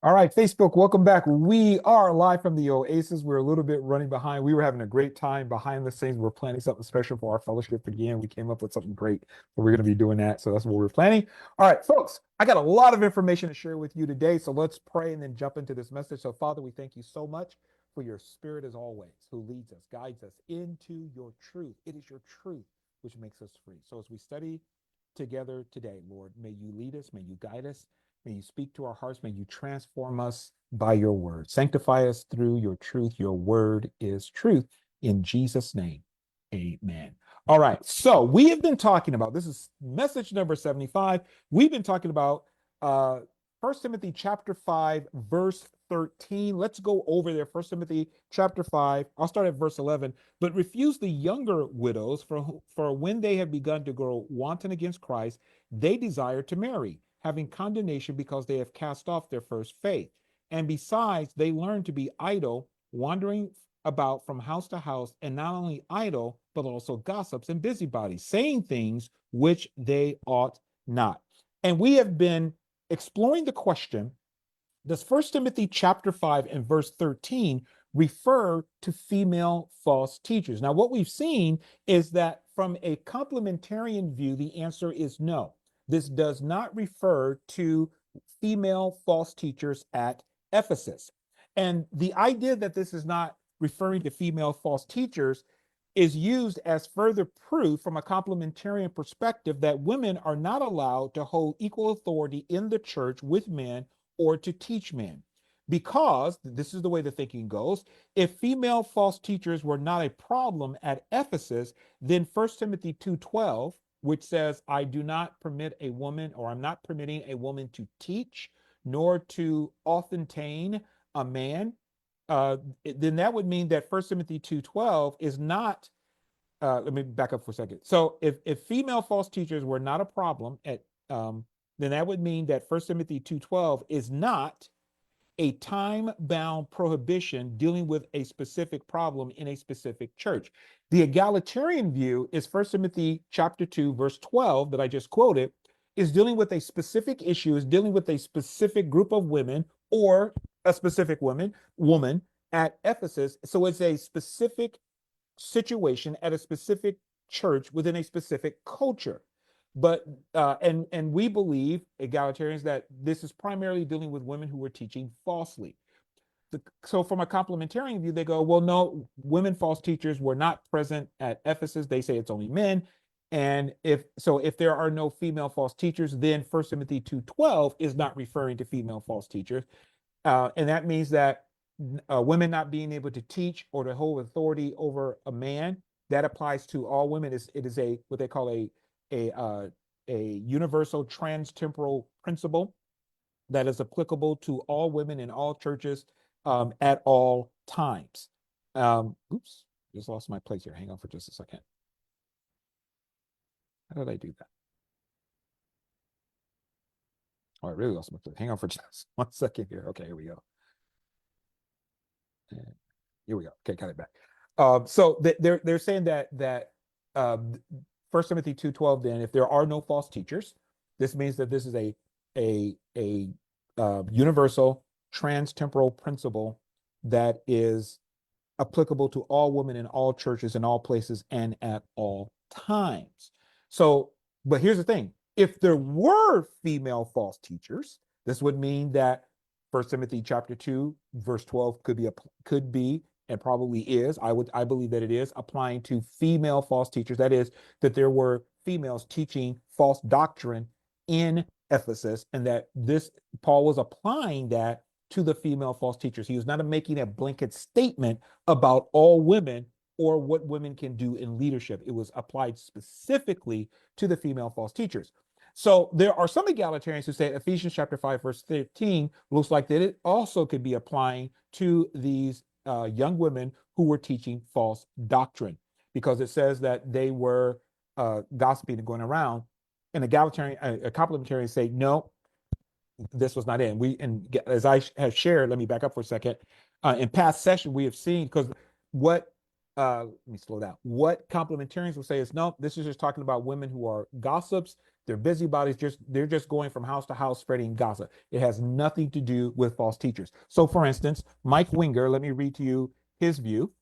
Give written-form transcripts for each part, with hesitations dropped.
All right, Facebook, welcome back. We are live from the Oasis. We're a little bit running behind. We were having a great time behind the scenes. We're planning something special for our fellowship again. We came up with something great. So we're going to be doing that. So that's what we're planning. All right, folks, I got a lot of information to share with you today. So let's pray and then jump into this message. So, Father, we thank you so much for your spirit as always, who leads us, guides us into your truth. It is your truth which makes us free. So as we study together today, Lord, may you lead us, may you guide us. May you speak to our hearts. May you transform us by your word. Sanctify us through your truth. Your word is truth. In Jesus' name, amen. All right. So we have been talking about, this is message number 75. We've been talking about uh 1 Timothy chapter 5, verse 13. Let's go over there. 1 Timothy chapter 5. I'll start at verse 11. But refuse the younger widows, for when they have begun to grow wanton against Christ, they desire to marry, having condemnation because they have cast off their first faith. And besides, they learn to be idle, wandering about from house to house, and not only idle, but also gossips and busybodies, saying things which they ought not. And we have been exploring the question, does First Timothy chapter 5 and verse 13 refer to female false teachers? Now, what we've seen is that from a complementarian view, the answer is no. This does not refer to female false teachers at Ephesus. And the idea that this is not referring to female false teachers is used as further proof from a complementarian perspective that women are not allowed to hold equal authority in the church with men or to teach men. Because this is the way the thinking goes, if female false teachers were not a problem at Ephesus, then 1 Timothy 2:12, which says, I do not permit a woman, or I'm not permitting a woman to teach, nor to authentian a man, then that would mean that 1 Timothy 2:12 is not, let me back up for a second. So if female false teachers were not a problem at, then that would mean that 1 Timothy 2:12 is not a time-bound prohibition dealing with a specific problem in a specific church. The egalitarian view is 1 Timothy chapter 2, verse 12 that I just quoted, is dealing with a specific issue, is dealing with a specific group of women or a specific woman at Ephesus. So it's a specific situation at a specific church within a specific culture. But and we believe, egalitarians, that this is primarily dealing with women who were teaching falsely. So from a complementarian view, they go, well, no, women false teachers were not present at Ephesus. They say it's only men. And if there are no female false teachers, then 1 Timothy 2:12 is not referring to female false teachers. And that means that women not being able to teach or to hold authority over a man, that applies to all women. It is a what they call a uh, a universal transtemporal principle that is applicable to all women in all churches, at all times. Oops, just lost my place here. Hang on for just a second. How did I do that? Oh, I really lost my place. Hang on for just 1 second here. Okay, here we go. Here we go. Okay, got it back. So they're saying that First Timothy 2:12. Then, if there are no false teachers, this means that this is a universal transtemporal principle that is applicable to all women in all churches in all places and at all times. So, but here's the thing: if there were female false teachers, this would mean that First Timothy chapter 2, verse 12 could be and probably is. I believe that it is applying to female false teachers. That is, that there were females teaching false doctrine in Ephesus, and that this Paul was applying that to the female false teachers. He was not making a blanket statement about all women or what women can do in leadership. It was applied specifically to the female false teachers. So there are some egalitarians who say Ephesians chapter 5, verse 13 looks like that it also could be applying to these young women who were teaching false doctrine, because it says that they were gossiping and going around. And egalitarian, complementarians say, no, this was not it. And as I have shared, let me back up for a second. In past session, we have seen, because what let me slow down. What complementarians will say is, no, this is just talking about women who are gossips. They're busybodies. They're just going from house to house spreading gossip. It has nothing to do with false teachers. So, for instance, Mike Winger, let me read to you his view.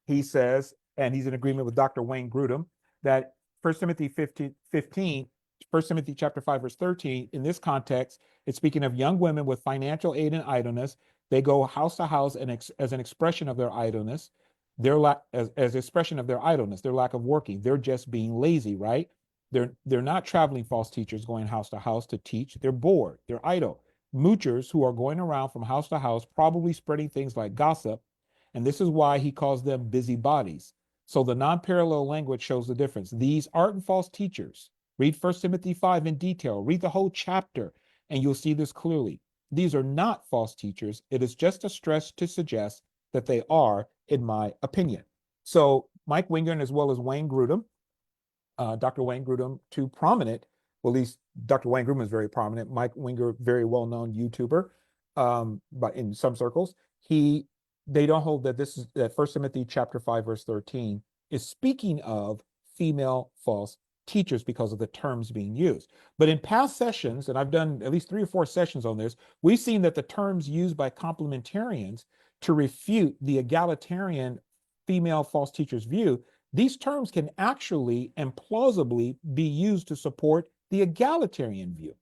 He says, and he's in agreement with Dr. Wayne Grudem, that 1 Timothy 15, 1 Timothy chapter 5, verse 13, in this context, it's speaking of young women with financial aid and idleness. They go house to house and as an expression of their idleness, as expression of their idleness, their lack of working. They're just being lazy, right? They're not traveling false teachers going house to house to teach. They're bored. They're idle. Moochers who are going around from house to house, probably spreading things like gossip, and this is why he calls them busybodies. So the non-parallel language shows the difference. These aren't false teachers. Read 1 Timothy 5 in detail. Read the whole chapter, and you'll see this clearly. These are not false teachers. It is just a stretch to suggest that they are, in my opinion. So Mike Winger, as well as Wayne Grudem, Dr. Wayne Grudem, two prominent, well, at least Dr. Wayne Grudem is very prominent. Mike Winger, very well-known YouTuber, but in some circles, they don't hold that this is that 1 Timothy chapter 5, verse 13 is speaking of female false teachers because of the terms being used. But in past sessions, and I've done at least 3 or 4 sessions on this, we've seen that the terms used by complementarians to refute the egalitarian female false teachers view, these terms can actually and plausibly be used to support the egalitarian view.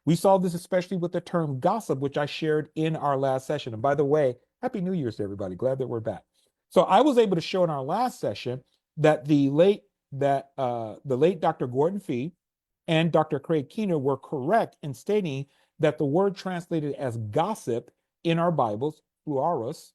We saw this especially with the term gossip, which I shared in our last session. And by the way, Happy New Year's to everybody. Glad that we're back. So I was able to show in our last session that the late Dr. Gordon Fee and Dr. Craig Keener were correct in stating that the word translated as gossip in our Bibles, huaros,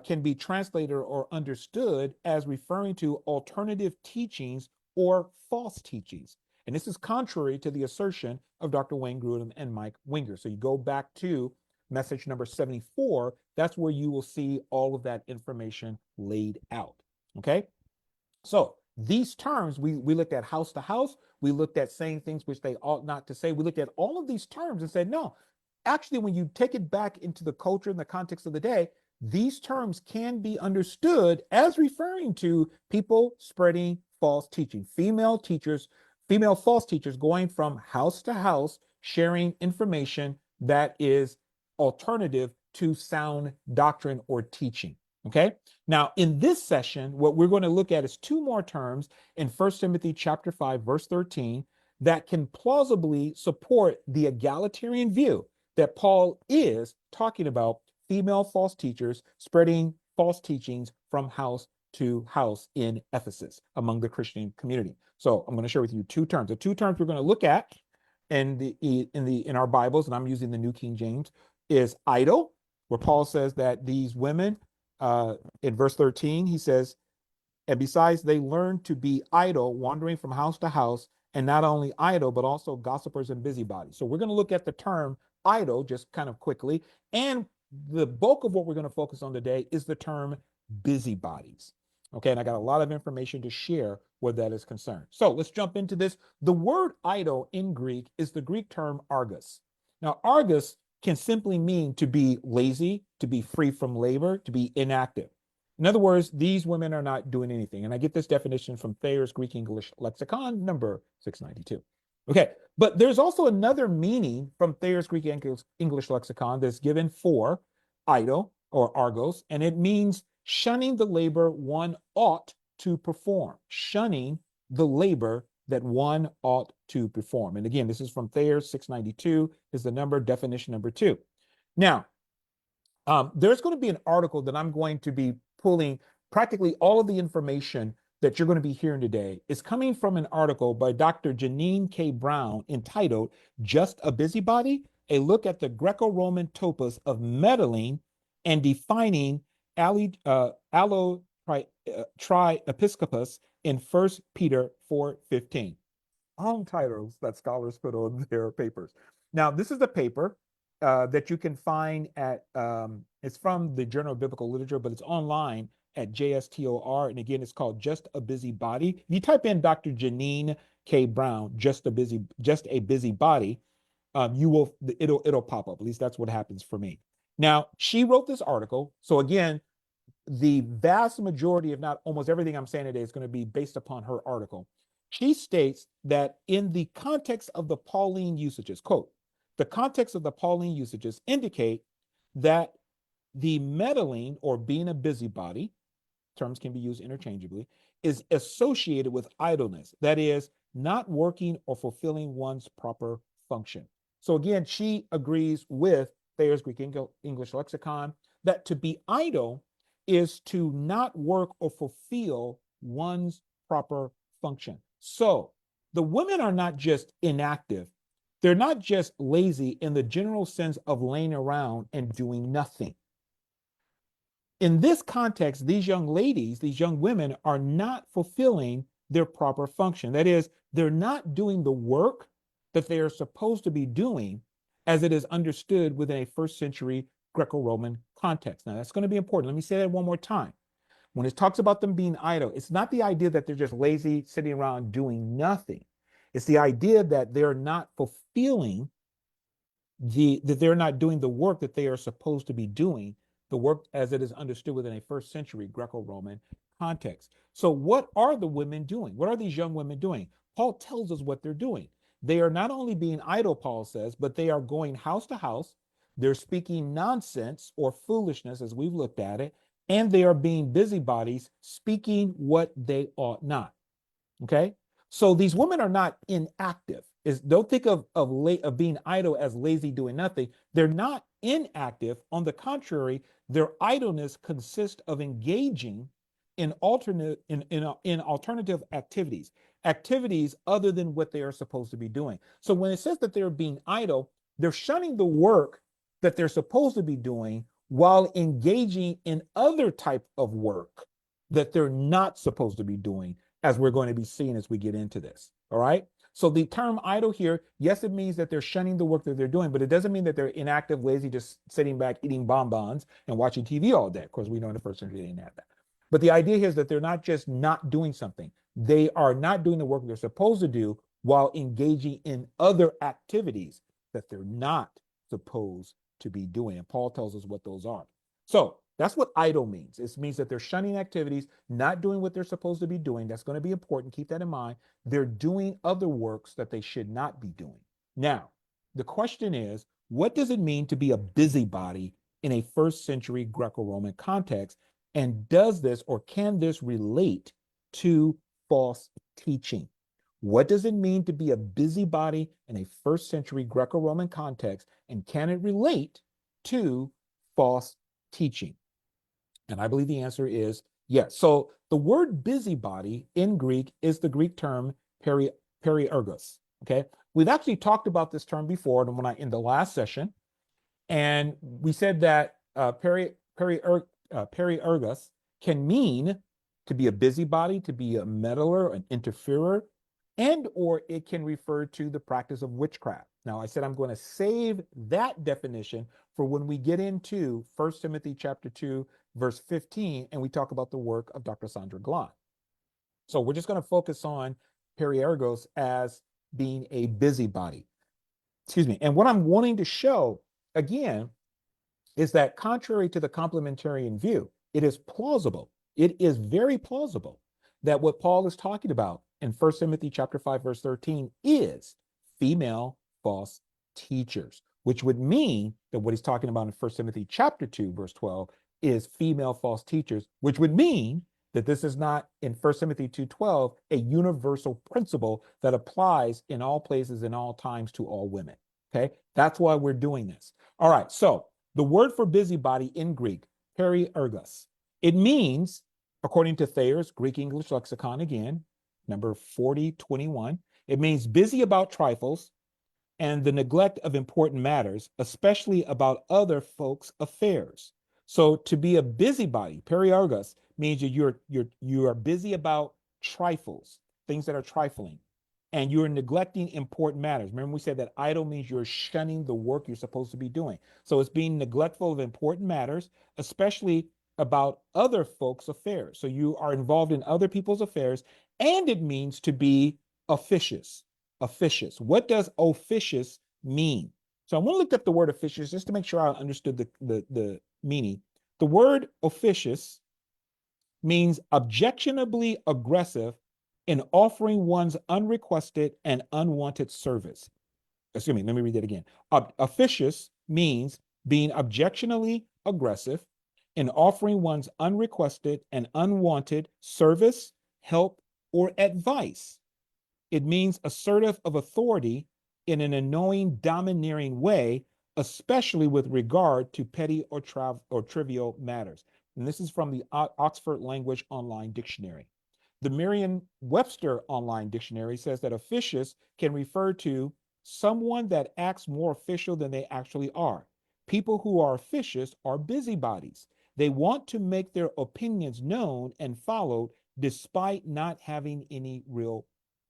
can be translated or understood as referring to alternative teachings or false teachings. And this is contrary to the assertion of Dr. Wayne Grudem and Mike Winger. So you go back to message number 74, that's where you will see all of that information laid out. Okay? So these terms, we looked at house to house, we looked at saying things which they ought not to say. We looked at all of these terms and said, no, actually, when you take it back into the culture and the context of the day, these terms can be understood as referring to people spreading false teaching, female false teachers going from house to house, sharing information that is alternative to sound doctrine or teaching. Okay. Now, in this session, what we're going to look at is 2 more terms in 1 Timothy chapter 5, verse 13, that can plausibly support the egalitarian view that Paul is talking about female false teachers spreading false teachings from house to house in Ephesus among the Christian community. So I'm going to share with you 2 terms. The 2 terms we're going to look at in our Bibles, and I'm using the New King James, is idle, where Paul says that these women, in verse 13, he says, and besides, they learn to be idle, wandering from house to house, and not only idle, but also gossipers and busybodies. So we're going to look at the term idle just kind of quickly. And the bulk of what we're going to focus on today is the term busybodies. Okay, and I got a lot of information to share where that is concerned. So let's jump into this. The word idle in Greek is the Greek term argus. Now, argus can simply mean to be lazy, to be free from labor, to be inactive. In other words, these women are not doing anything. And I get this definition from Thayer's Greek English Lexicon, number 692. Okay, but there's also another meaning from Thayer's Greek English Lexicon that's given for idle or argos, and it means shunning the labor one ought to perform, shunning the labor that one ought to perform. And again, this is from Thayer's 692 is the number, definition number 2. Now, there's going to be an article that I'm going to be pulling. Practically all of the information that you're going to be hearing today is coming from an article by Dr. Janine K. Brown entitled Just a Busybody, a look at the Greco-Roman topos of meddling and defining tri-episcopus in 1 Peter 4:15. All titles that scholars put on their papers. Now, this is the paper that you can find at, it's from the Journal of Biblical Literature, but it's online at JSTOR. And again, it's called Just a Busybody. If you type in Dr. Janine K. Brown, just a busybody, it'll pop up. At least that's what happens for me. Now, she wrote this article. So again, the vast majority, if not almost everything I'm saying today, is going to be based upon her article. She states that in the context of the Pauline usages, quote, the context of the Pauline usages indicate that the meddling or being a busybody, terms can be used interchangeably, is associated with idleness. That is, not working or fulfilling one's proper function. So again, she agrees with Thayer's Greek English lexicon that to be idle is to not work or fulfill one's proper function. So the women are not just inactive. They're not just lazy in the general sense of laying around and doing nothing. In this context, these young ladies, these young women are not fulfilling their proper function. That is, they're not doing the work that they are supposed to be doing as it is understood within a first century Greco-Roman context. Now, that's going to be important. Let me say that one more time. When it talks about them being idle, it's not the idea that they're just lazy, sitting around doing nothing. It's the idea that they're not fulfilling that they're not doing the work that they are supposed to be doing, the work as it is understood within a first century Greco-Roman context. So what are the women doing? What are these young women doing? Paul tells us what they're doing. They are not only being idle, Paul says, but they are going house to house. They're speaking nonsense or foolishness, as we've looked at it, and they are being busybodies, speaking what they ought not. Okay? So these women are not inactive. Don't think of being idle as lazy doing nothing. They're not inactive. On the contrary, their idleness consists of engaging in alternative activities other than what they are supposed to be doing. So when it says that they're being idle, they're shunning the work that they're supposed to be doing while engaging in other type of work that they're not supposed to be doing, as we're going to be seeing as we get into this. All right. So the term idle here, yes, it means that they're shunning the work that they're doing, but it doesn't mean that they're inactive, lazy, just sitting back, eating bonbons and watching TV all day. Of course, we know in the first century they didn't have that. But the idea here is that they're not just not doing something. They are not doing the work they're supposed to do while engaging in other activities that they're not supposed to be doing. And Paul tells us what those are. So that's what idle means. It means that they're shunning activities, not doing what they're supposed to be doing. That's going to be important. Keep that in mind. They're doing other works that they should not be doing. Now, the question is, what does it mean to be a busybody in a first century Greco-Roman context? And does this or can this relate to false teaching? What does it mean to be a busybody in a first century Greco-Roman context? And can it relate to false teaching? And I believe the answer is yes. So the word busybody in Greek is the Greek term periergos. Okay. We've actually talked about this term before in the last session. And we said that periergos can mean to be a busybody, to be a meddler, an interferer, and or it can refer to the practice of witchcraft. Now, I said I'm going to save that definition for when we get into 1 Timothy chapter 2, verse 15, and we talk about the work of Dr. Sandra Glahn. So we're just going to focus on periergos as being a busybody. Excuse me. And what I'm wanting to show, again, is that contrary to the complementarian view, it is plausible. It is very plausible that what Paul is talking about in 1 Timothy chapter 5, verse 13 is female false teachers, which would mean that what he's talking about in 1 Timothy chapter 2, verse 12 is female false teachers, which would mean that this is not in 1 Timothy 2:12 a universal principle that applies in all places and all times to all women. Okay, that's why we're doing this. All right, so the word for busybody in Greek, periergos, it means, according to Thayer's Greek English lexicon again, number 4021, it means busy about trifles and the neglect of important matters, especially about other folks' affairs. So to be a busybody, periergos, means you are busy about trifles, things that are trifling, and you're neglecting important matters. Remember, we said that idle means you're shunning the work you're supposed to be doing. So it's being neglectful of important matters, especially about other folks' affairs. So you are involved in other people's affairs, and it means to be officious. Officious. What does officious mean? So I'm going to look up the word officious just to make sure I understood the meaning. The word officious means objectionably aggressive in offering one's unrequested and unwanted service. Excuse me, let me read that again. Officious means being objectionably aggressive in offering one's unrequested and unwanted service, help, or advice. It means assertive of authority in an annoying, domineering way, especially with regard to petty or trivial matters. And this is from the Oxford Language Online Dictionary. The Merriam-Webster Online Dictionary says that officious can refer to someone that acts more official than they actually are. People who are officious are busybodies. They want to make their opinions known and followed despite not having any real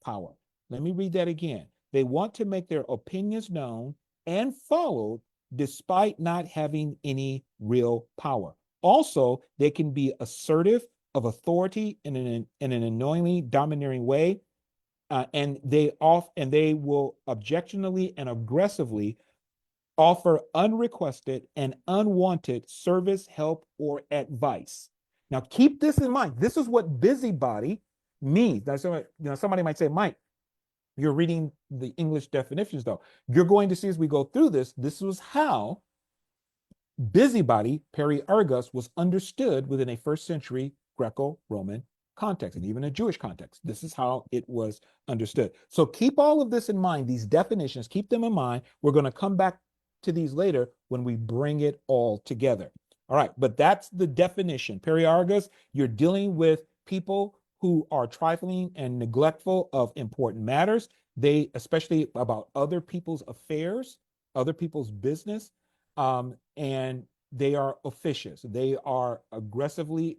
power. Let me read that again. They want to make their opinions known and followed despite not having any real power. Also, they can be assertive of authority in an annoyingly domineering way, and they will objectionably and aggressively offer unrequested and unwanted service, help, or advice. Now, keep this in mind. This is what busybody means. Now, somebody might say, Mike, you're reading the English definitions, though. You're going to see as we go through this was how busybody, periergos, was understood within a first century Greco-Roman context and even a Jewish context. This is how it was understood. So keep all of this in mind, these definitions, keep them in mind. We're going to come back to these later when we bring it all together. All right, but that's the definition. Periergos, you're dealing with people who are trifling and neglectful of important matters. They, especially about other people's affairs, other people's business, and they are officious. They are aggressively,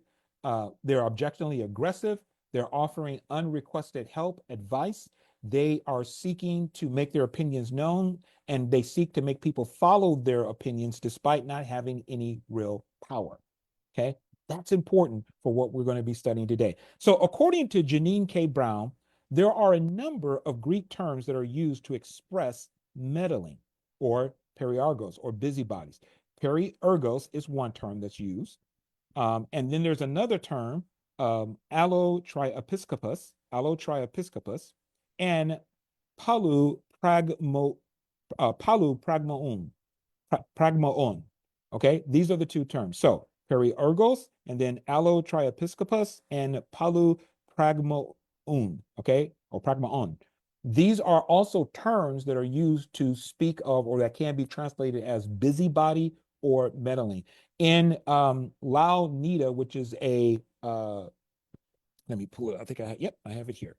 they're objectionably aggressive. They're offering unrequested help, advice. They are seeking to make their opinions known, and they seek to make people follow their opinions despite not having any real power. Okay, that's important for what we're going to be studying today. So according to Janine K. Brown, there are a number of Greek terms that are used to express meddling or periergos or busybodies. Periergos is one term that's used. And then there's another term, allotriepiskopos, and palu pragmaon. Okay, these are the two terms. So periergos, and then allotriepiskopos and palu pragmaon. Okay, or pragmaon. These are also terms that are used to speak of, or that can be translated as busybody or meddling. In Lau-Nida, which is a, let me pull it. I think I have it here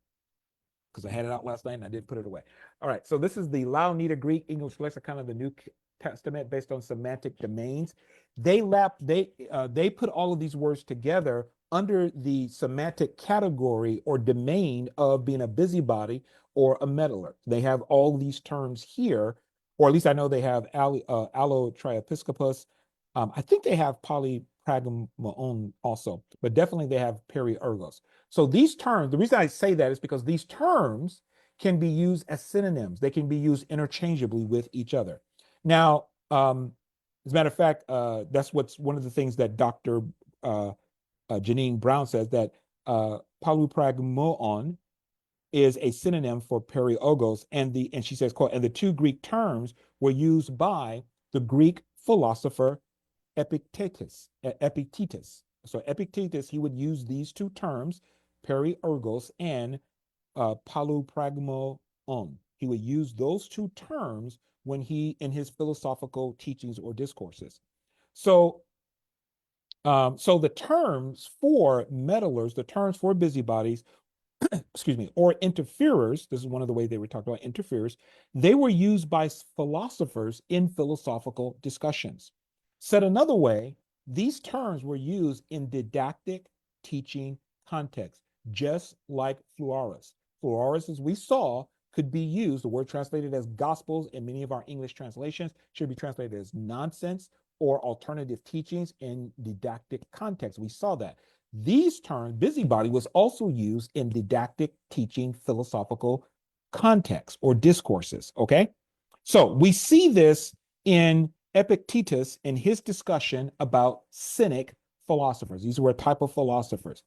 because I had it out last night and I did put it away. All right, so this is the Lau-Nida Greek English Lexicon of the New Testament based on semantic domains. They put all of these words together under the semantic category or domain of being a busybody or a meddler. They have all these terms here, or at least I know they have allotriepiskopos. I think they have polypragmaon also, but definitely they have periergos. So these terms, the reason I say that is because these terms can be used as synonyms. They can be used interchangeably with each other. Now, as a matter of fact, that's one of the things that Dr. Janine Brown says, that polypragmaon is a synonym for periogos, and she says, quote, and the two Greek terms were used by the Greek philosopher Epictetus. So Epictetus, he would use these two terms, periorgos and palupragmaon. He would use those two terms when in his philosophical teachings or discourses. So the terms for meddlers, the terms for busybodies, excuse me, or interferers, this is one of the ways they were talking about interferers, they were used by philosophers in philosophical discussions. Said another way, these terms were used in didactic teaching context, just like fluoris. Fluoris, as we saw, could be used, the word translated as gospels in many of our English translations should be translated as nonsense or alternative teachings in didactic context. We saw that. These terms, busybody, was also used in didactic teaching philosophical context or discourses, okay? So we see this in Epictetus in his discussion about cynic philosophers. These were a type of philosophers.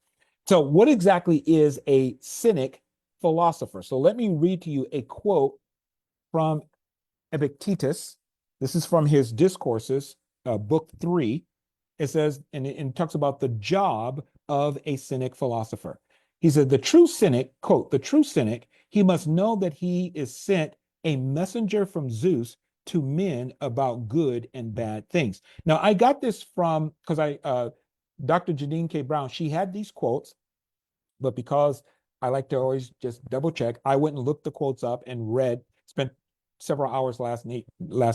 So, what exactly is a cynic philosopher? So, let me read to you a quote from Epictetus. This is from his Discourses, book 3. It says, and it talks about the job of a cynic philosopher. He said, the true cynic, quote, the true cynic, he must know that he is sent a messenger from Zeus to men about good and bad things. Now, I got this from, because Dr. Janine K. Brown, she had these quotes, but because I like to always just double check, I went and looked the quotes up and spent several hours last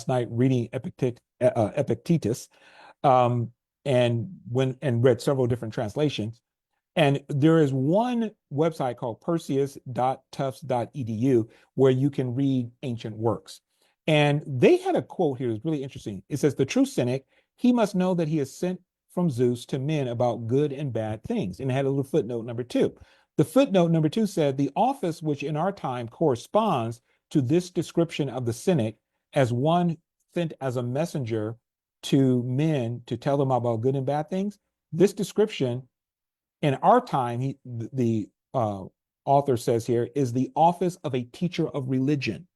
night reading Epictetus, and read several different translations. And there is one website called perseus.tufts.edu where you can read ancient works. And they had a quote here that's really interesting. It says, the true cynic, he must know that he is sent from Zeus to men about good and bad things. And it had a little footnote number 2. The footnote number 2 said, the office which in our time corresponds to this description of the cynic as one sent as a messenger to men to tell them about good and bad things. This description in our time, the author says here, is the office of a teacher of religion.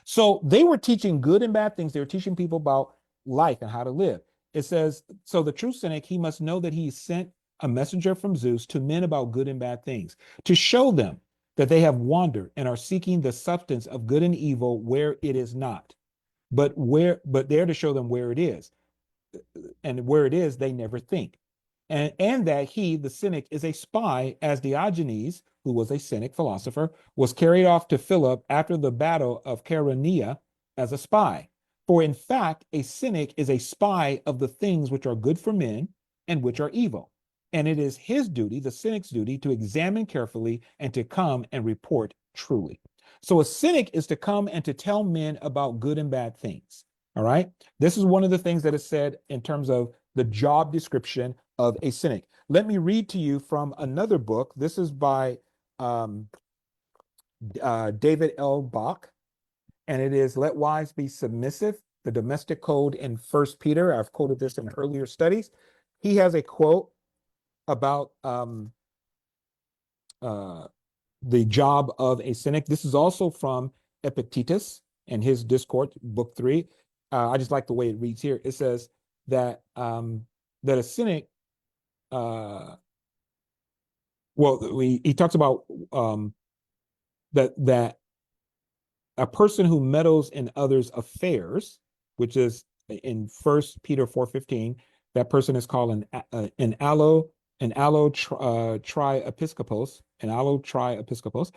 So they were teaching good and bad things. They were teaching people about life and how to live. It says, so the true cynic, he must know that he sent a messenger from Zeus to men about good and bad things, to show them that they have wandered and are seeking the substance of good and evil where it is not, but there to show them where it is. And where it is, they never think. And that he, the cynic, is a spy, as Diogenes, who was a cynic philosopher, was carried off to Philip after the battle of Chaeronea as a spy. For in fact, a cynic is a spy of the things which are good for men and which are evil. And it is his duty, the cynic's duty, to examine carefully and to come and report truly. So a cynic is to come and to tell men about good and bad things. All right. This is one of the things that is said in terms of the job description of a cynic. Let me read to you from another book. This is by David L. Bach, and it is Let Wives Be Submissive, the Domestic Code in 1 Peter. I've quoted this in earlier studies. He has a quote about the job of a cynic. This is also from Epictetus and his Discourse, book 3. I just like the way it reads here. It says that that a cynic, he talks about that a person who meddles in others' affairs, which is in 1 Peter 4:15, that person is called an allotriepiscopos, an allotriepiscopos.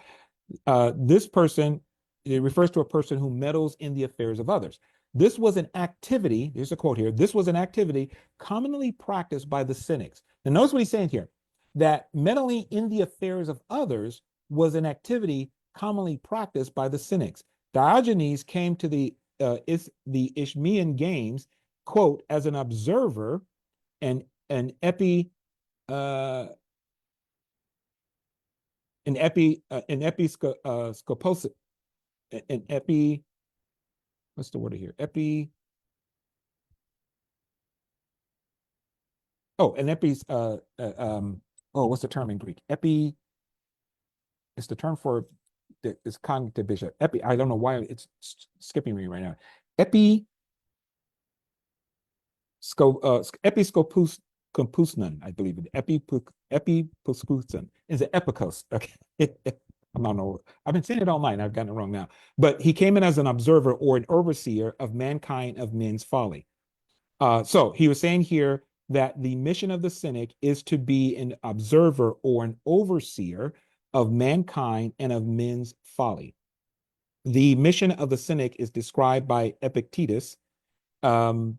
This person, it refers to a person who meddles in the affairs of others. This was an activity, there's a quote here, this was an activity commonly practiced by the cynics. Now notice what he's saying here, that meddling in the affairs of others was an activity commonly practiced by the cynics. Diogenes came to the Isthmian Games, quote, as an observer and an episcopos, what's the word here? What's the term in Greek? It's the term for this cognitive bishop. I don't know why it's skipping me right now. Episcopus compusnan, I believe it. Epipuspusnan is an epikos. Okay. I don't know. I've been saying it all night. I've gotten it wrong now. But he came in as an observer or an overseer of mankind of men's folly. So he was saying here that the mission of the cynic is to be an observer or an overseer of mankind and of men's folly. The mission of the cynic is described by Epictetus, and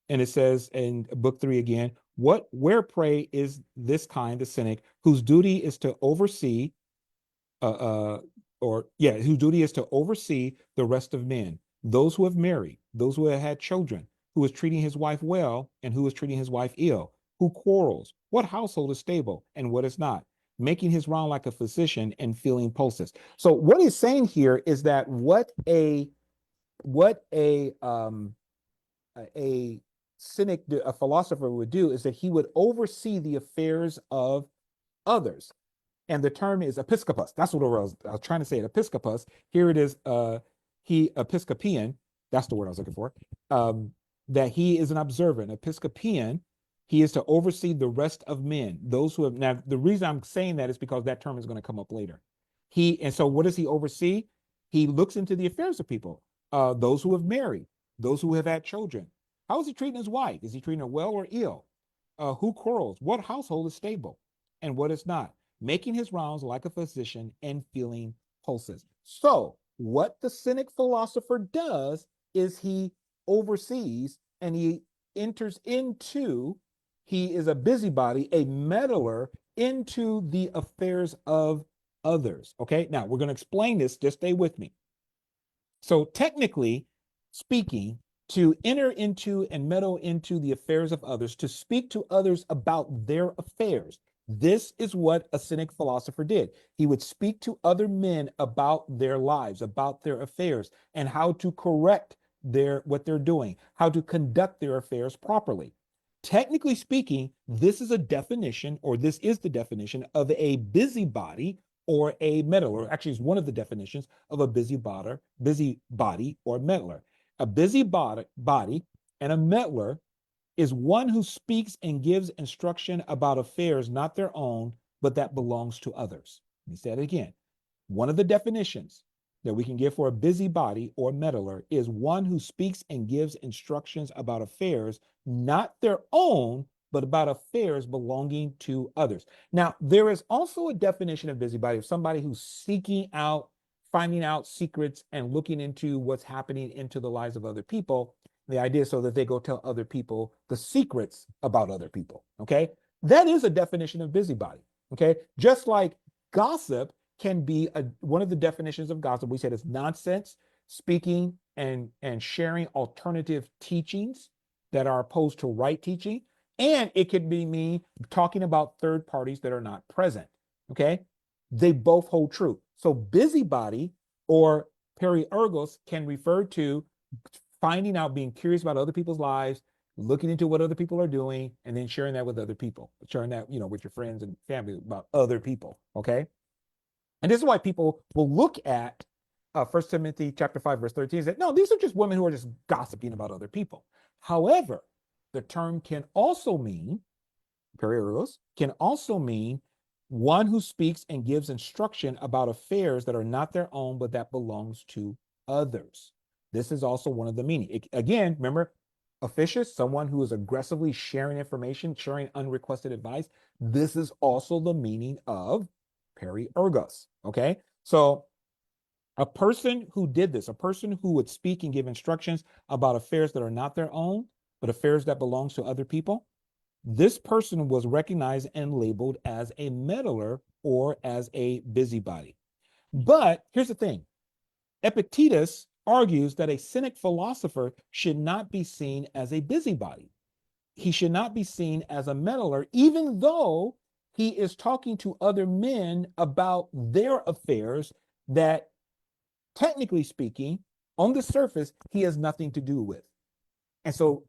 it says in book 3 again, where pray is this kind, the cynic, whose duty is to oversee, whose duty is to oversee the rest of men, those who have married, those who have had children, who is treating his wife well and who is treating his wife ill, who quarrels, what household is stable and what is not, making his round like a physician and feeling pulses. So what he's saying here is that what a cynic, a philosopher, would do is that he would oversee the affairs of others. And the term is episcopus. That's what I was trying to say it, episcopus. Here it is, he Episcopian, that's the word I was looking for. That he is an observer, an Episcopian. He is to oversee the rest of men, those who have. Now, the reason I'm saying that is because that term is going to come up later. And so what does he oversee? He looks into the affairs of people, those who have married, those who have had children. How is he treating his wife? Is he treating her well or ill? Who quarrels? What household is stable and what is not? Making his rounds like a physician and feeling pulses. So what the cynic philosopher does is he oversees and he enters into, he is a busybody, a meddler into the affairs of others. Okay, now we're going to explain this, just stay with me. So technically speaking, to enter into and meddle into the affairs of others, to speak to others about their affairs, this is what a cynic philosopher did. He would speak to other men about their lives, about their affairs, and how to correct what they're doing, how to conduct their affairs properly. Technically speaking, this is a definition, or this is the definition of a busybody or a meddler. Actually, it's one of the definitions of a busybody or meddler. A busybody and a meddler is one who speaks and gives instruction about affairs not their own, but that belongs to others. Let me say it again. One of the definitions that we can give for a busybody or meddler is one who speaks and gives instructions about affairs not their own, but about affairs belonging to others. Now, there is also a definition of busybody of somebody who's seeking out, finding out secrets and looking into what's happening into the lives of other people. The idea so that they go tell other people the secrets about other people. Okay. That is a definition of busybody. Okay. Just like gossip can be one of the definitions of gossip. We said it's nonsense, speaking and sharing alternative teachings that are opposed to right teaching. And it could be me talking about third parties that are not present. Okay. They both hold true. So busybody or periurgos can refer to finding out, being curious about other people's lives, looking into what other people are doing, and then sharing that with other people, sharing that, with your friends and family about other people. Okay. And this is why people will look at 1 Timothy chapter 5, verse 13 and say, no, these are just women who are just gossiping about other people. However, the term can also mean, periurgos, can also mean one who speaks and gives instruction about affairs that are not their own, but that belongs to others. This is also one of the meaning. Again, remember, officious, someone who is aggressively sharing information, sharing unrequested advice. This is also the meaning of periurgos. Okay, so a person who did this, a person who would speak and give instructions about affairs that are not their own, but affairs that belongs to other people, this person was recognized and labeled as a meddler or as a busybody. But here's the thing. Epictetus argues that a cynic philosopher should not be seen as a busybody. He should not be seen as a meddler, even though he is talking to other men about their affairs that, technically speaking, on the surface, he has nothing to do with. And so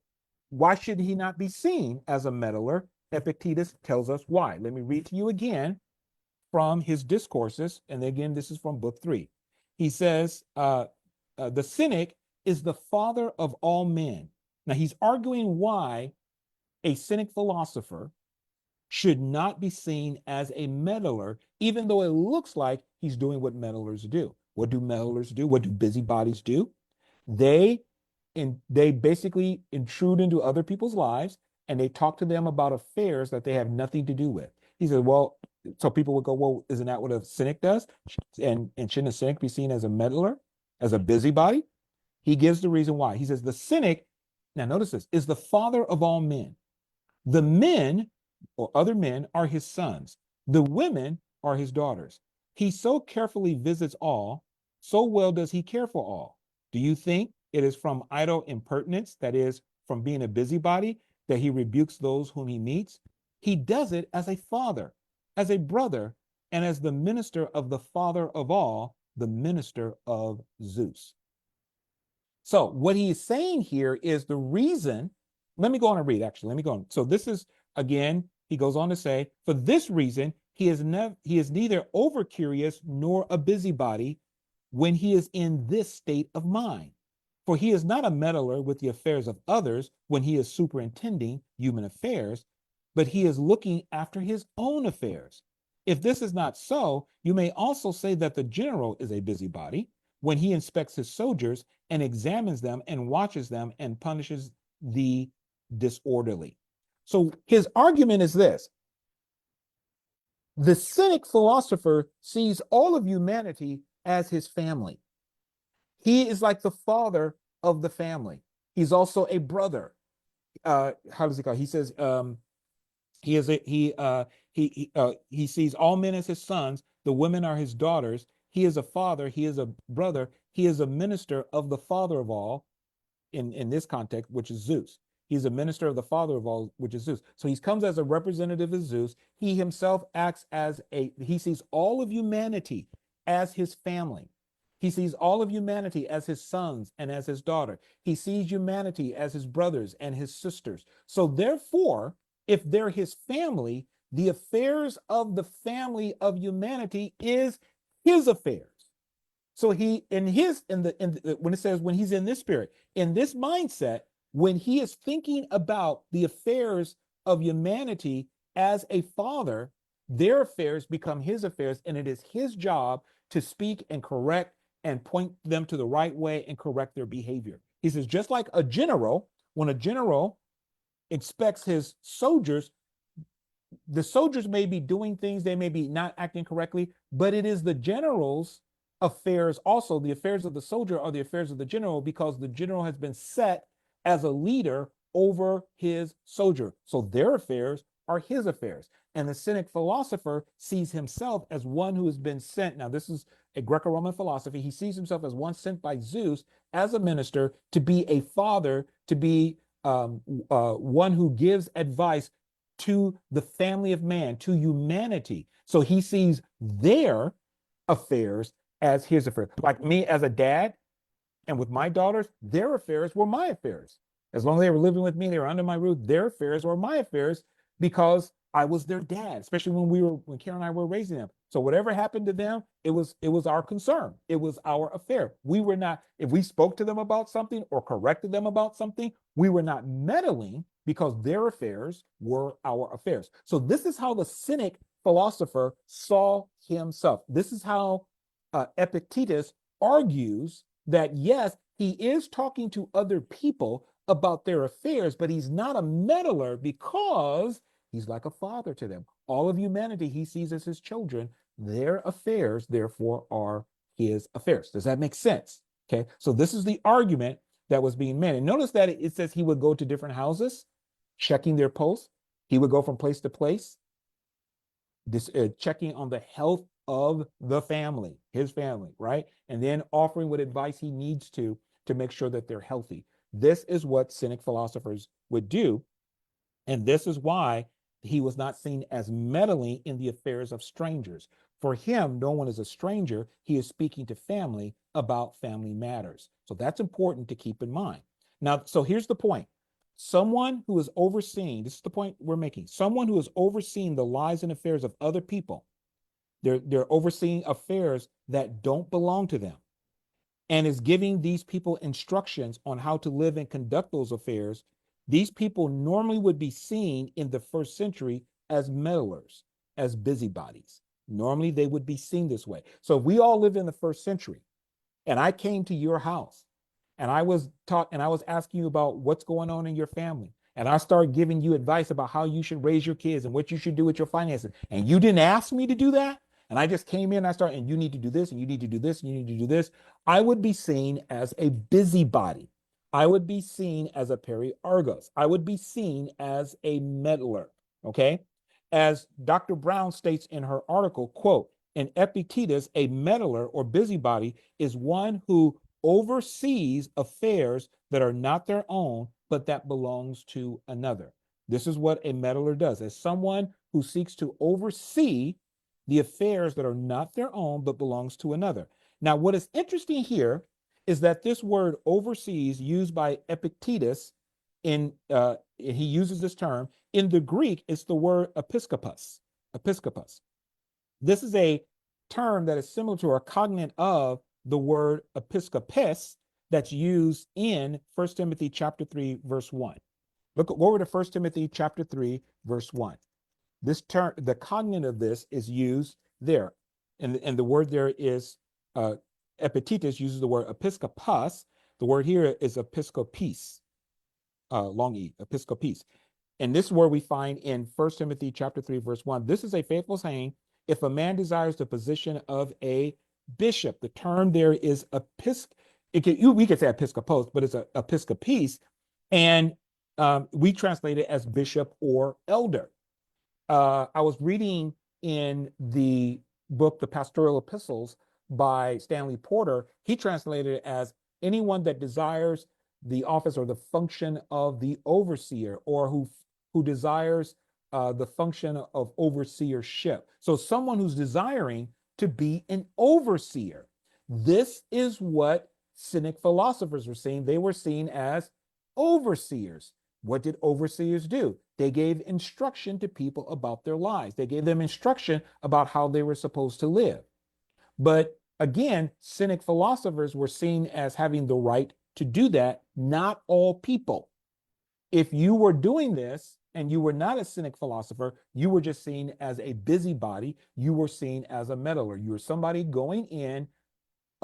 why should he not be seen as a meddler? Epictetus tells us why. Let me read to you again from his discourses. And again, this is from book 3. He says, the cynic is the father of all men. Now he's arguing why a cynic philosopher should not be seen as a meddler, even though it looks like he's doing what meddlers do. What do meddlers do? What do busybodies do? They basically intrude into other people's lives and they talk to them about affairs that they have nothing to do with. He said, well, so people would go, well, isn't that what a cynic does? And shouldn't a cynic be seen as a meddler, as a busybody? He gives the reason why. He says the cynic, now notice this, is the father of all men. The men or other men are his sons. The women are his daughters. He so carefully visits all, so well does he care for all. Do you think it is from idle impertinence, that is, from being a busybody, that he rebukes those whom he meets? He does it as a father, as a brother, and as the minister of the Father of all, the minister of Zeus. So what he is saying here is the reason let me go on and read, actually. Let me go on. So this is, again, he goes on to say, for this reason, he is neither over curious nor a busybody when he is in this state of mind. For he is not a meddler with the affairs of others when he is superintending human affairs, but he is looking after his own affairs. If this is not so, you may also say that the general is a busybody when he inspects his soldiers and examines them and watches them and punishes the disorderly. So his argument is this: the cynic philosopher sees all of humanity as his family. He is like the father of the family. He's also a brother. How does he call it? He says he is a he sees all men as his sons. The women are his daughters. He is a father. He is a brother. He is a minister of the father of all, in this context, which is Zeus. He's a minister of the father of all, which is Zeus. So he comes as a representative of Zeus. He himself acts as he sees all of humanity as his family. He sees all of humanity as his sons and as his daughter. He sees humanity as his brothers and his sisters. So therefore, if they're his family, the affairs of the family of humanity is his affairs. So he when it says when he's in this spirit, in this mindset, when he is thinking about the affairs of humanity as a father, their affairs become his affairs, and it is his job to speak and correct and point them to the right way and correct their behavior. He says, just like a general, when a general expects his soldiers, the soldiers may be doing things, they may be not acting correctly, but it is the general's affairs also. The affairs of the soldier are the affairs of the general, because the general has been set as a leader over his soldier. So their affairs are his affairs. And the cynic philosopher sees himself as one who has been sent. Now, this is a Greco-Roman philosophy. He sees himself as one sent by Zeus as a minister, to be a father, to be one who gives advice to the family of man, to humanity. So he sees their affairs as his affairs. Like me as a dad, and with my daughters, their affairs were my affairs. As long as they were living with me, they were under my roof, their affairs were my affairs, because I was their dad, especially when Karen and I were raising them. So whatever happened to them, it was our concern. It was our affair. We were not, if we spoke to them about something or corrected them about something, we were not meddling, because their affairs were our affairs. So this is how the cynic philosopher saw himself. This is how Epictetus argues that, yes, he is talking to other people about their affairs, but he's not a meddler, because he's like a father to them. All of humanity he sees as his children. Their affairs, therefore, are his affairs. Does that make sense? Okay, so this is the argument that was being made. And notice that it says he would go to different houses, checking their posts. He would go from place to place, checking on the health of the family, his family, right? And then offering what advice he needs to make sure that they're healthy. This is what cynic philosophers would do. And this is why he was not seen as meddling in the affairs of strangers. For him, no one is a stranger. He is speaking to family about family matters. So that's important to keep in mind. Now, so here's the point. Someone who is overseeing, this is the point we're making, someone who is overseeing the lives and affairs of other people, they're overseeing affairs that don't belong to them, and is giving these people instructions on how to live and conduct those affairs. These people normally would be seen in the first century as meddlers, as busybodies. Normally they would be seen this way. So if we all lived in the first century, and I came to your house, and I was asking you about what's going on in your family, and I started giving you advice about how you should raise your kids and what you should do with your finances, and you didn't ask me to do that, and I just came in and I started, and you need to do this, and you need to do this, and you need to do this, I would be seen as a busybody. I would be seen as a periargos. I would be seen as a meddler, okay? As Dr. Brown states in her article, quote, in Epictetus, a meddler or busybody is one who oversees affairs that are not their own, but that belongs to another. This is what a meddler does, as someone who seeks to oversee the affairs that are not their own, but belongs to another. Now, what is interesting here is that this word overseas used by Epictetus he uses this term. In the Greek, it's the word episkopos. Episkopos. This is a term that is similar to or cognate of the word episkopes that's used in 1 Timothy chapter 3, verse 1. Look over to 1 Timothy chapter 3, verse 1. This term, the cognate of this is used there. And the word there is Epictetus uses the word episkopos. The word here is episkopes, long E, episkopes. And this word we find in 1 Timothy chapter 3, verse 1. This is a faithful saying. If a man desires the position of a bishop, the term there is we could say episcopos, but it's a episcopes. And we translate it as bishop or elder. I was reading in the book, The Pastoral Epistles by Stanley Porter. He translated it as anyone that desires the office or the function of the overseer, or who desires the function of overseership. So someone who's desiring to be an overseer. This is what Cynic philosophers were saying. They were seen as overseers. What did overseers do? They gave instruction to people about their lives. They gave them instruction about how they were supposed to live. But again, Cynic philosophers were seen as having the right to do that, not all people. If you were doing this and you were not a Cynic philosopher, you were just seen as a busybody. You were seen as a meddler. You were somebody going in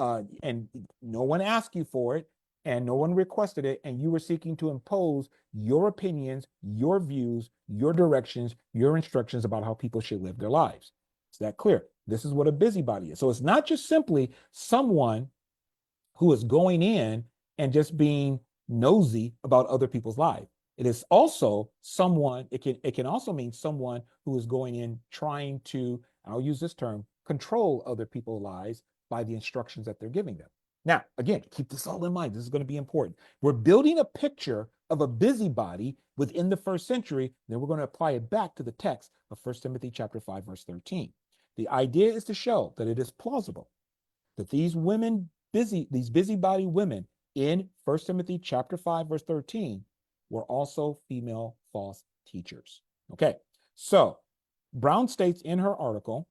and no one asked you for it and no one requested it, and you were seeking to impose your opinions, your views, your directions, your instructions about how people should live their lives. Is that clear? This is what a busybody is. So it's not just simply someone who is going in and just being nosy about other people's lives. It is also someone, it can also mean someone who is going in trying to, I'll use this term, control other people's lives by the instructions that they're giving them. Now, again, keep this all in mind. This is going to be important. We're building a picture of a busybody within the first century. Then we're going to apply it back to the text of 1 Timothy chapter 5, verse 13. The idea is to show that it is plausible that these busybody women in 1 Timothy chapter 5, verse 13 were also female false teachers. Okay, so Brown states in her article,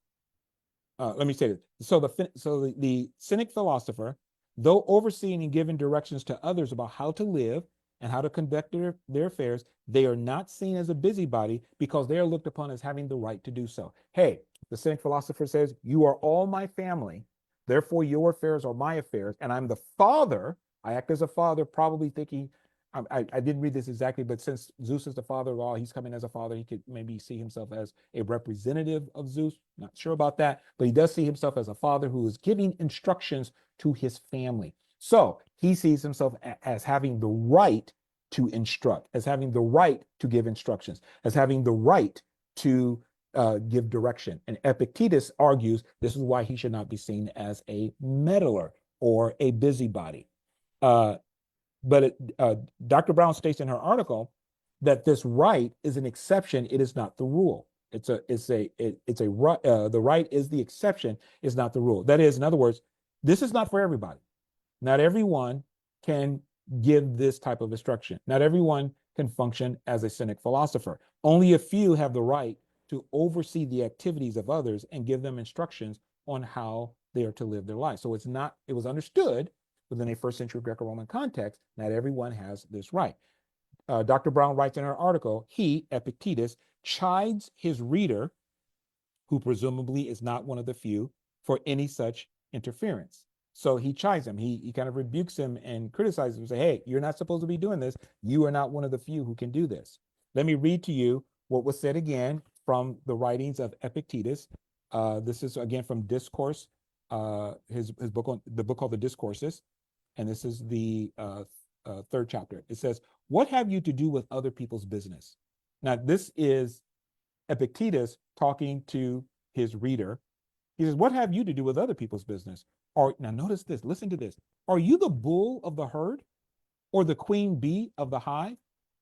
let me say this. So the Cynic philosopher, though overseeing and giving directions to others about how to live and how to conduct their affairs, they are not seen as a busybody because they are looked upon as having the right to do so. Hey, the Cynic philosopher says, you are all my family, therefore your affairs are my affairs, and I'm the father. I act as a father, probably thinking, I didn't read this exactly, but since Zeus is the father of all, he's coming as a father. He could maybe see himself as a representative of Zeus. Not sure about that, but he does see himself as a father who is giving instructions to his family. So he sees himself as having the right to instruct, as having the right to give instructions, as having the right to give direction. And Epictetus argues this is why he should not be seen as a meddler or a busybody. But Dr. Brown states in her article that this right is an exception. It is not the rule. The right is the exception, is not the rule. That is, in other words, this is not for everybody. Not everyone can give this type of instruction. Not everyone can function as a Cynic philosopher. Only a few have the right to oversee the activities of others and give them instructions on how they are to live their life. So it was understood within a first century Greco-Roman context, not everyone has this right. Dr. Brown writes in her article, he, Epictetus, chides his reader, who presumably is not one of the few, for any such interference. So he chides him. He kind of rebukes him and criticizes him and say, hey, you're not supposed to be doing this. You are not one of the few who can do this. Let me read to you what was said again from the writings of Epictetus. This is again from Discourse, his book, the book called The Discourses. And this is the third chapter. It says, what have you to do with other people's business? Now, this is Epictetus talking to his reader. He says, what have you to do with other people's business? Now notice this, listen to this. Are you the bull of the herd or the queen bee of the hive?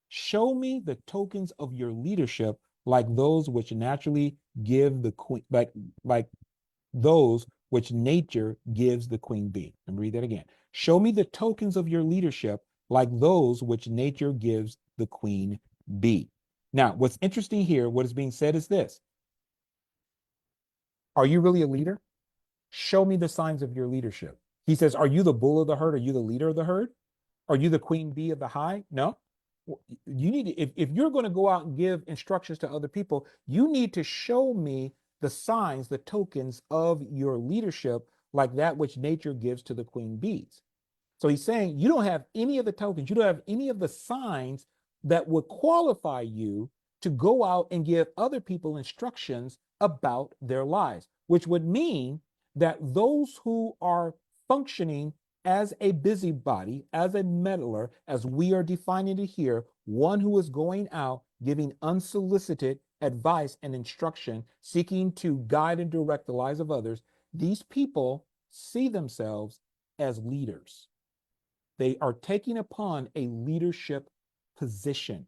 Show me the tokens of your leadership like those which naturally give the queen, like those which nature gives the queen bee. Let me read that again. Show me the tokens of your leadership like those which nature gives the queen bee. Now, what's interesting here, what is being said is this. Are you really a leader? Show me the signs of your leadership. He says, are you the bull of the herd? Are you the leader of the herd? Are you the queen bee of the hive? No. You need to, if you're going to go out and give instructions to other people, you need to show me the signs, the tokens of your leadership, like that which nature gives to the queen bees. So he's saying you don't have any of the tokens, you don't have any of the signs that would qualify you to go out and give other people instructions about their lives, which would mean that those who are functioning as a busybody, as a meddler, as we are defining it here, one who is going out giving unsolicited advice and instruction, seeking to guide and direct the lives of others, these people see themselves as leaders. They are taking upon a leadership position.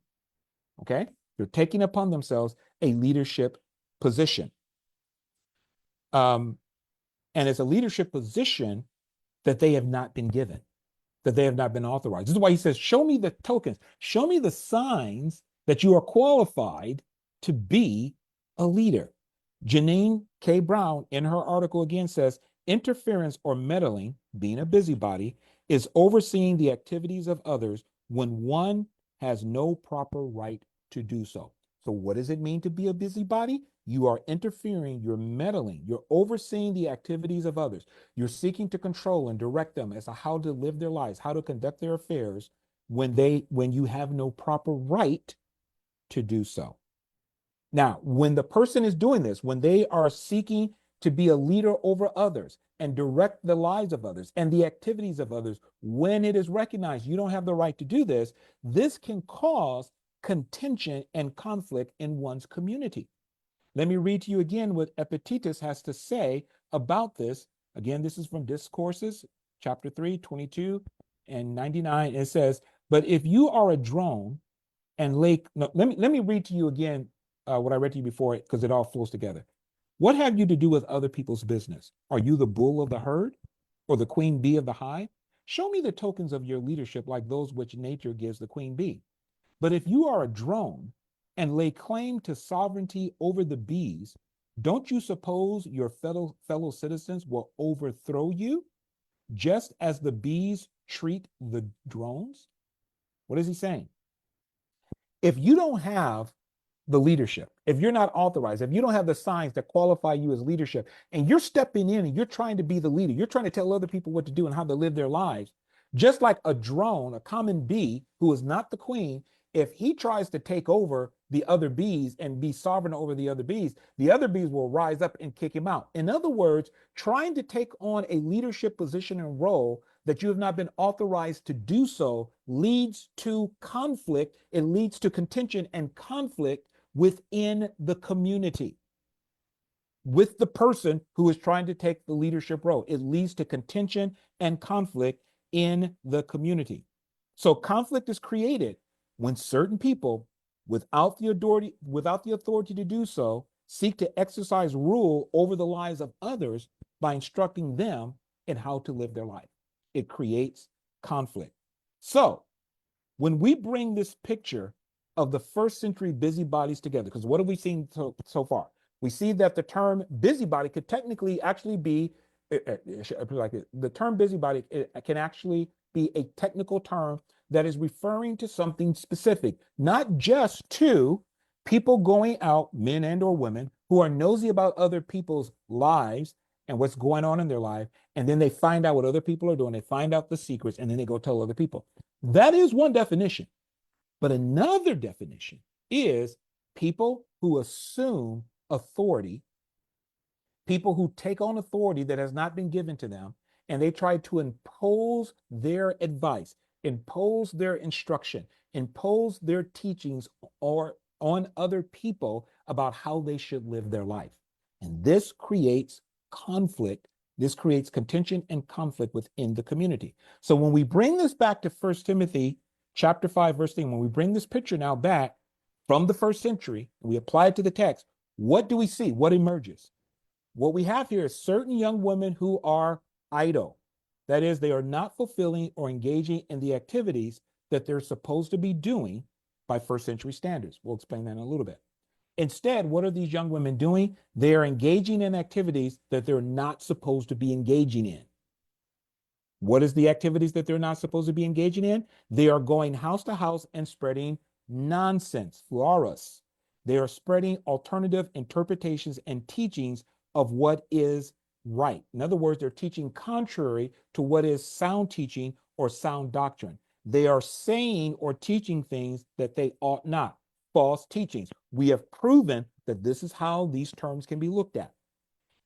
Okay? They're taking upon themselves a leadership position. And it's a leadership position that they have not been given, that they have not been authorized. This is why he says, show me the tokens, show me the signs that you are qualified to be a leader. Janine K. Brown, in her article again, says, interference or meddling, being a busybody, is overseeing the activities of others when one has no proper right to do so. So what does it mean to be a busybody? You are interfering, you're meddling, you're overseeing the activities of others. You're seeking to control and direct them as to how to live their lives, how to conduct their affairs when you have no proper right to do so. Now, when the person is doing this, when they are seeking to be a leader over others and direct the lives of others and the activities of others, when it is recognized you don't have the right to do this, this can cause contention and conflict in one's community. Let me read to you again what Epictetus has to say about this. Again, this is from Discourses, chapter 3, 22 and 99. It says, but if you are a drone and no, let me read to you again what I read to you before, because it all flows together. What have you to do with other people's business? Are you the bull of the herd or the queen bee of the hive? Show me the tokens of your leadership like those which nature gives the queen bee. But if you are a drone and lay claim to sovereignty over the bees, don't you suppose your fellow citizens will overthrow you just as the bees treat the drones? What is he saying? If you don't have the leadership, if you're not authorized, if you don't have the signs that qualify you as leadership, and you're stepping in and you're trying to be the leader, you're trying to tell other people what to do and how to live their lives, just like a drone, a common bee who is not the queen, if he tries to take over the other bees and be sovereign over the other bees will rise up and kick him out. In other words, trying to take on a leadership position and role that you have not been authorized to do so leads to conflict. It leads to contention and conflict within the community with the person who is trying to take the leadership role. It leads to contention and conflict in the community. So conflict is created when certain people, without the authority to do so, seek to exercise rule over the lives of others by instructing them in how to live their life. It creates conflict. So when we bring this picture of the first century busybodies together, because what have we seen so far? We see that the term busybody could technically actually be, the term busybody can actually be a technical term that is referring to something specific, not just to people going out, men and or women, who are nosy about other people's lives and what's going on in their life, and then they find out what other people are doing, they find out the secrets, and then they go tell other people. That is one definition. But another definition is people who assume authority, people who take on authority that has not been given to them, and they try to impose their advice, impose their instruction, impose their teachings or on other people about how they should live their life. And this creates conflict. This creates contention and conflict within the community. So when we bring this back to 1 Timothy chapter 5, verse 3, when we bring this picture now back from the first century, and we apply it to the text, what do we see? What emerges? What we have here is certain young women who are idle. That is, they are not fulfilling or engaging in the activities that they're supposed to be doing by first century standards. We'll explain that in a little bit. Instead, what are these young women doing? They are engaging in activities that they're not supposed to be engaging in. What is the activities that they're not supposed to be engaging in? They are going house to house and spreading nonsense, fluoros. They are spreading alternative interpretations and teachings of what is right. In other words, they're teaching contrary to what is sound teaching or sound doctrine. They are saying or teaching things that they ought not, false teachings. We have proven that this is how these terms can be looked at.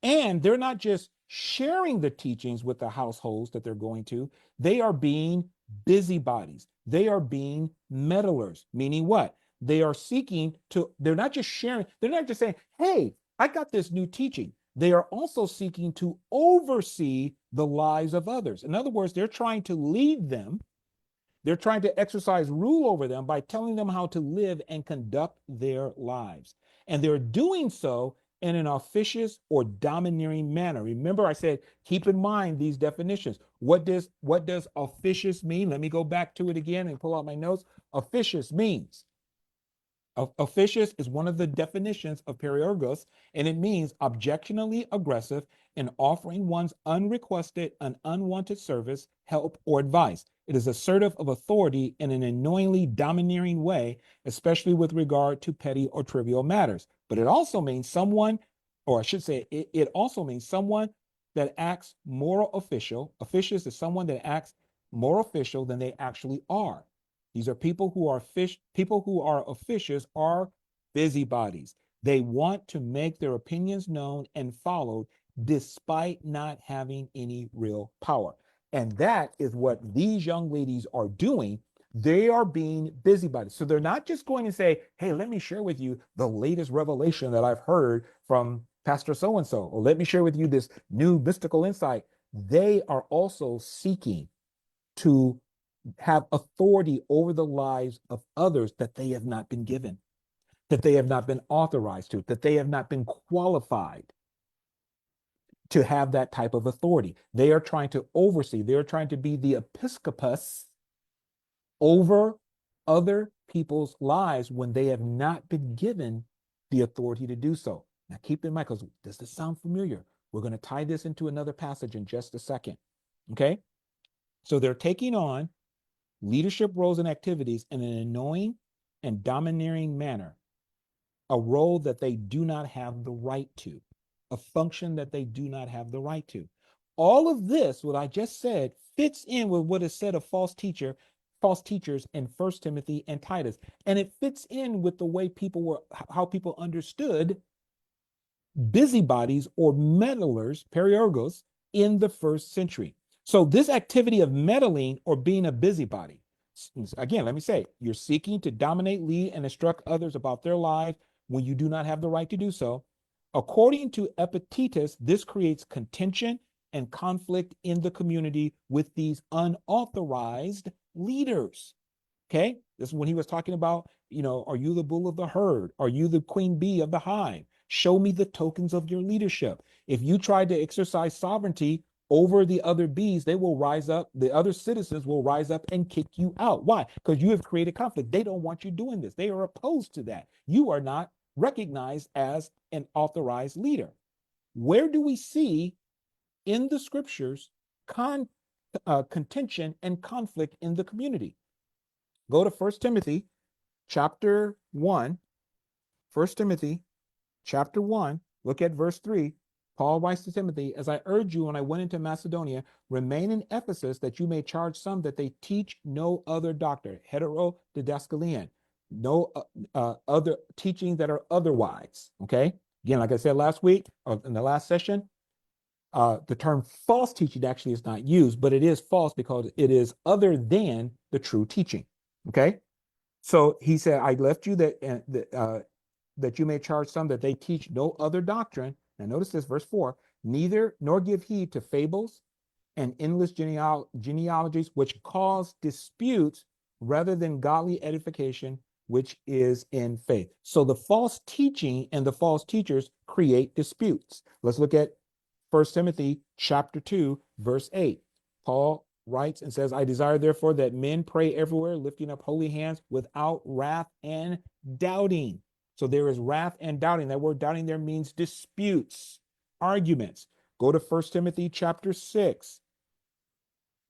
And they're not just sharing the teachings with the households that they're going to, they are being busybodies. They are being meddlers, meaning what? They are seeking to, they're not just sharing, they're not just saying, hey, I got this new teaching. They are also seeking to oversee the lives of others. In other words, they're trying to lead them. They're trying to exercise rule over them by telling them how to live and conduct their lives. And they're doing so in an officious or domineering manner. Remember, I said, keep in mind these definitions. What does officious mean? Let me go back to it again and pull out my notes. Officious means, officious is one of the definitions of periorgos, and it means objectionably aggressive in offering one's unrequested and unwanted service, help, or advice. It is assertive of authority in an annoyingly domineering way, especially with regard to petty or trivial matters. But it also means someone, or I should say, it also means someone that acts more official. Officious is someone that acts more official than they actually are. These are people who are people who are officious are busybodies. They want to make their opinions known and followed despite not having any real power. And that is what these young ladies are doing. They are being busybodies. So they're not just going to say, hey, let me share with you the latest revelation that I've heard from Pastor so-and-so, or let me share with you this new mystical insight. They are also seeking to have authority over the lives of others that they have not been given, that they have not been authorized to, that they have not been qualified to have that type of authority. They are trying to oversee, they are trying to be the episcopus over other people's lives when they have not been given the authority to do so. Now keep in mind, because does this sound familiar? We're going to tie this into another passage in just a second. Okay? So they're taking on leadership roles and activities in an annoying and domineering manner, a role that they do not have the right to, a function that they do not have the right to. All of this, what I just said, fits in with what is said of false teachers in 1 Timothy and Titus. And it fits in with the way how people understood busybodies or meddlers, periorgos, in the first century. So this activity of meddling or being a busybody, again, let me say, you're seeking to dominate, lead, and instruct others about their lives when you do not have the right to do so. According to Epictetus, this creates contention and conflict in the community with these unauthorized leaders. Okay, this is when he was talking about, are you the bull of the herd? Are you the queen bee of the hive? Show me the tokens of your leadership. If you try to exercise sovereignty over the other bees, they will rise up. The other citizens will rise up and kick you out. Why? Because you have created conflict. They don't want you doing this. They are opposed to that. You are not recognized as an authorized leader. Where do we see in the scriptures contention and conflict in the community? Go to 1 Timothy chapter 1. 1 Timothy chapter 1, look at verse 3. Paul writes to Timothy, as I urged you when I went into Macedonia, remain in Ephesus that you may charge some that they teach no other doctrine, heterodidascalian, no other teaching that are otherwise. Okay. Again, like I said last week, or in the last session, the term false teaching actually is not used, but it is false because it is other than the true teaching. Okay. So he said, I left you that you may charge some that they teach no other doctrine. Now notice this, verse 4, neither nor give heed to fables and endless genealogies which cause disputes rather than godly edification, which is in faith. So the false teaching and the false teachers create disputes. Let's look at 1 Timothy chapter 2, verse 8. Paul writes and says, I desire therefore that men pray everywhere, lifting up holy hands without wrath and doubting. So there is wrath and doubting. That word doubting there means disputes, arguments. Go to 1 Timothy chapter 6.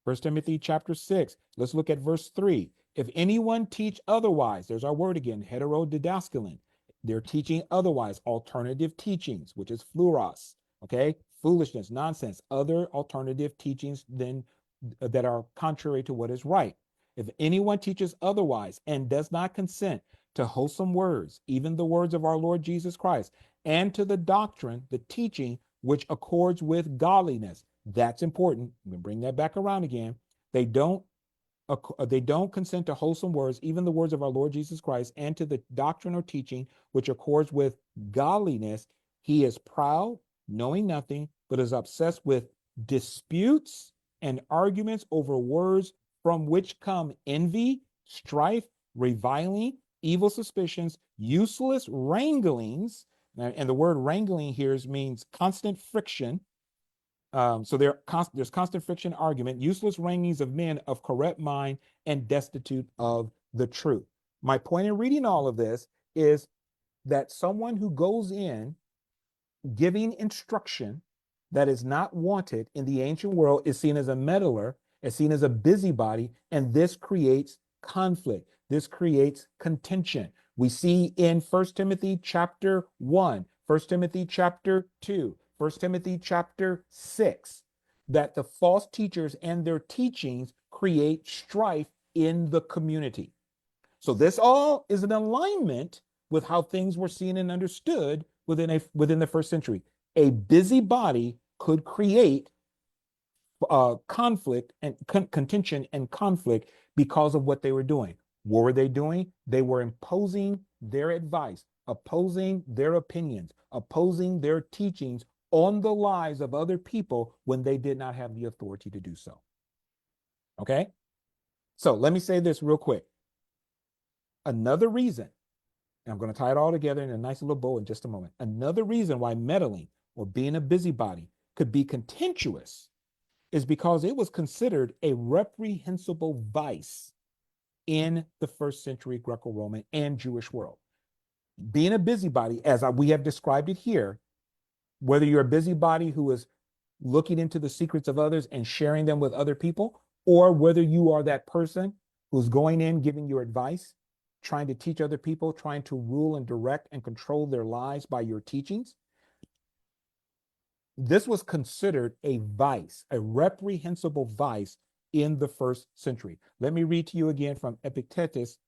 1 Timothy chapter 6. Let's look at verse 3. If anyone teach otherwise, there's our word again, heterodidaskalin. They're teaching otherwise, alternative teachings, which is fluoros, okay? Foolishness, nonsense, other alternative teachings than that are contrary to what is right. If anyone teaches otherwise and does not consent to wholesome words, even the words of our Lord Jesus Christ, and to the doctrine, the teaching which accords with godliness. That's important. I'm going to bring that back around again. They don't consent to wholesome words, even the words of our Lord Jesus Christ, and to the doctrine or teaching which accords with godliness. He is proud, knowing nothing, but is obsessed with disputes and arguments over words, from which come envy, strife, reviling, evil suspicions, useless wranglings. And the word wrangling here means constant friction. So there's constant friction, argument, useless wranglings of men of corrupt mind and destitute of the truth. My point in reading all of this is that someone who goes in giving instruction that is not wanted in the ancient world is seen as a meddler, is seen as a busybody, and this creates conflict. This creates contention. We see in 1 Timothy chapter 1, 1 Timothy chapter 2, 1 Timothy chapter 6, that the false teachers and their teachings create strife in the community. So this all is an alignment with how things were seen and understood within the first century. A busybody could create conflict and contention and conflict because of what they were doing. What were they doing? They were imposing their advice, opposing their opinions, opposing their teachings on the lives of other people when they did not have the authority to do so. Okay? So let me say this real quick. Another reason, and I'm going to tie it all together in a nice little bow in just a moment. Another reason why meddling or being a busybody could be contentious is because it was considered a reprehensible vice in the first century Greco-Roman and Jewish world. Being a busybody, as we have described it here, whether you're a busybody who is looking into the secrets of others and sharing them with other people, or whether you are that person who's going in, giving your advice, trying to teach other people, trying to rule and direct and control their lives by your teachings. This was considered a vice, a reprehensible vice in the first century. Let me read to you again from Epictetus.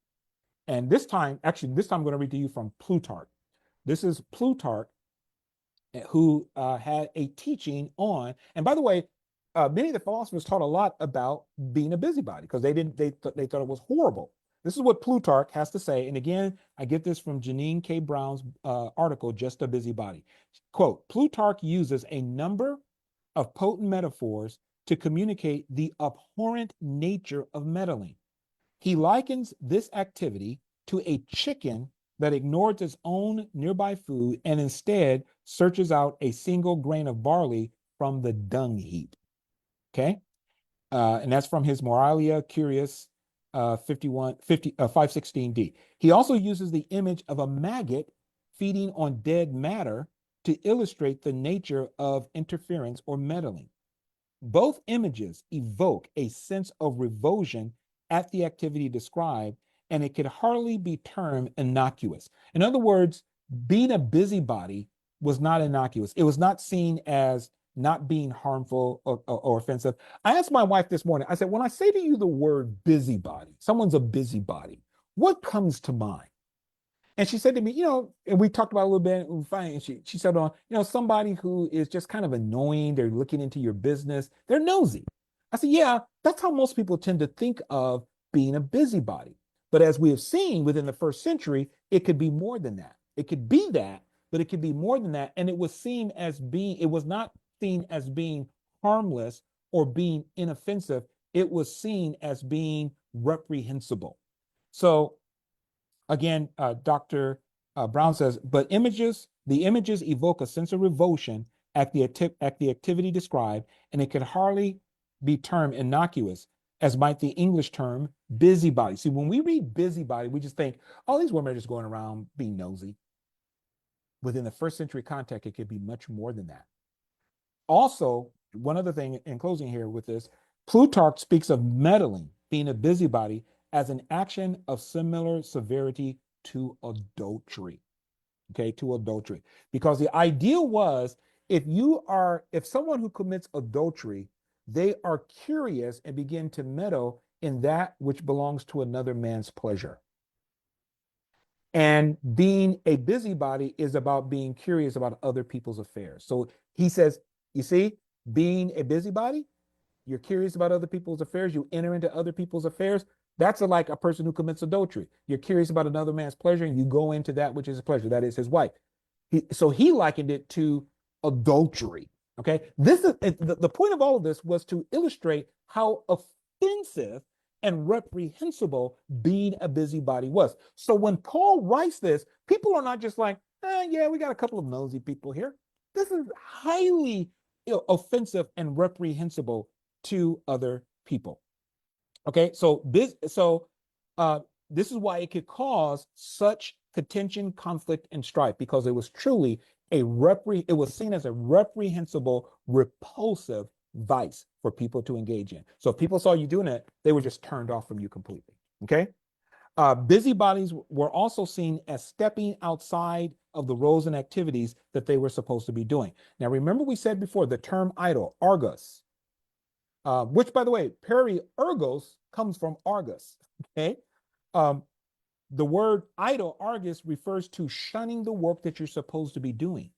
And this time I'm going to read to you from Plutarch. This is Plutarch, who had a teaching on, and by the way, many of the philosophers taught a lot about being a busybody because they thought it was horrible. This is what Plutarch has to say. And again, I get this from Janine K. Brown's article, Just a Busybody. Quote, Plutarch uses a number of potent metaphors to communicate the abhorrent nature of meddling. He likens this activity to a chicken that ignores its own nearby food and instead searches out a single grain of barley from the dung heap. Okay? And that's from his Moralia Curious 516d. He also uses the image of a maggot feeding on dead matter to illustrate the nature of interference or meddling. Both images evoke a sense of revulsion at the activity described, and it could hardly be termed innocuous. In other words, being a busybody was not innocuous. It was not seen as not being harmful or offensive. I asked my wife this morning, I said, when I say to you the word busybody, someone's a busybody, what comes to mind? And she said to me, and we talked about it a little bit, and she said, somebody who is just kind of annoying, they're looking into your business, they're nosy. I said, yeah, that's how most people tend to think of being a busybody. But as we have seen within the first century, it could be more than that. It could be that, but it could be more than that. And it was not seen as being harmless or being inoffensive. It was seen as being reprehensible. So again, Dr. Brown says, but the images evoke a sense of revulsion at the activity described, and it could hardly be termed innocuous, as might the English term busybody. See, when we read busybody, we just think, oh, these women are just going around being nosy. Within the first century context, it could be much more than that. Also, one other thing in closing here with this, Plutarch speaks of meddling, being a busybody, as an action of similar severity to adultery. Okay, to adultery. Because the idea was if someone who commits adultery, they are curious and begin to meddle in that which belongs to another man's pleasure. And being a busybody is about being curious about other people's affairs. So he says, you see, being a busybody, you're curious about other people's affairs, you enter into other people's affairs. That's like a person who commits adultery. You're curious about another man's pleasure and you go into that which is his pleasure, that is his wife. So he likened it to adultery. Okay. This is the point of all of this was to illustrate how offensive and reprehensible being a busybody was. So when Paul writes this, people are not just like, yeah, we got a couple of nosy people here. This is highly offensive and reprehensible to other people. Okay, so this is why it could cause such contention, conflict, and strife, because it was truly it was seen as a reprehensible, repulsive vice for people to engage in. So if people saw you doing it, they were just turned off from you completely. Okay. Busybodies were also seen as stepping outside of the roles and activities that they were supposed to be doing. Now, remember we said before the term idle, argus, which, by the way, peri-ergos comes from argus. Okay. The word idle, argus, refers to shunning the work that you're supposed to be doing.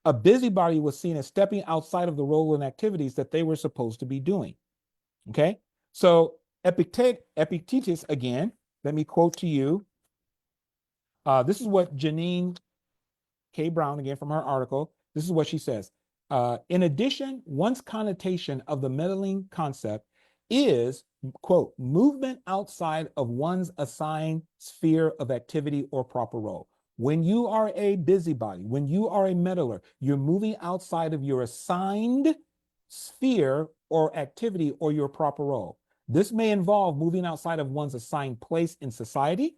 A busybody was seen as stepping outside of the role and activities that they were supposed to be doing. Okay. So Epictetus, again, let me quote to you. This is what Janine K. Brown, again from her article, this is what she says. In addition, one's connotation of the meddling concept is, quote, movement outside of one's assigned sphere of activity or proper role. When you are a busybody, when you are a meddler, you're moving outside of your assigned sphere or activity or your proper role. This may involve moving outside of one's assigned place in society,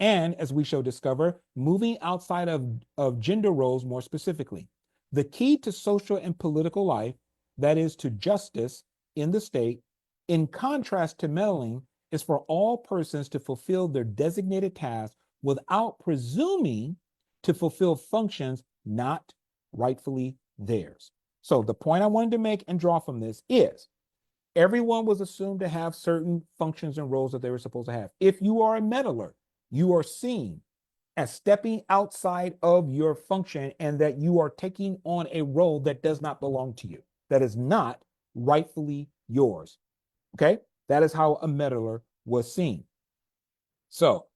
and as we shall discover, moving outside of gender roles more specifically. The key to social and political life, that is to justice in the state, in contrast to meddling, is for all persons to fulfill their designated tasks without presuming to fulfill functions not rightfully theirs. So the point I wanted to make and draw from this is everyone was assumed to have certain functions and roles that they were supposed to have. If you are a meddler, you are seen as stepping outside of your function and that you are taking on a role that does not belong to you, that is not rightfully yours. Okay? That is how a meddler was seen. So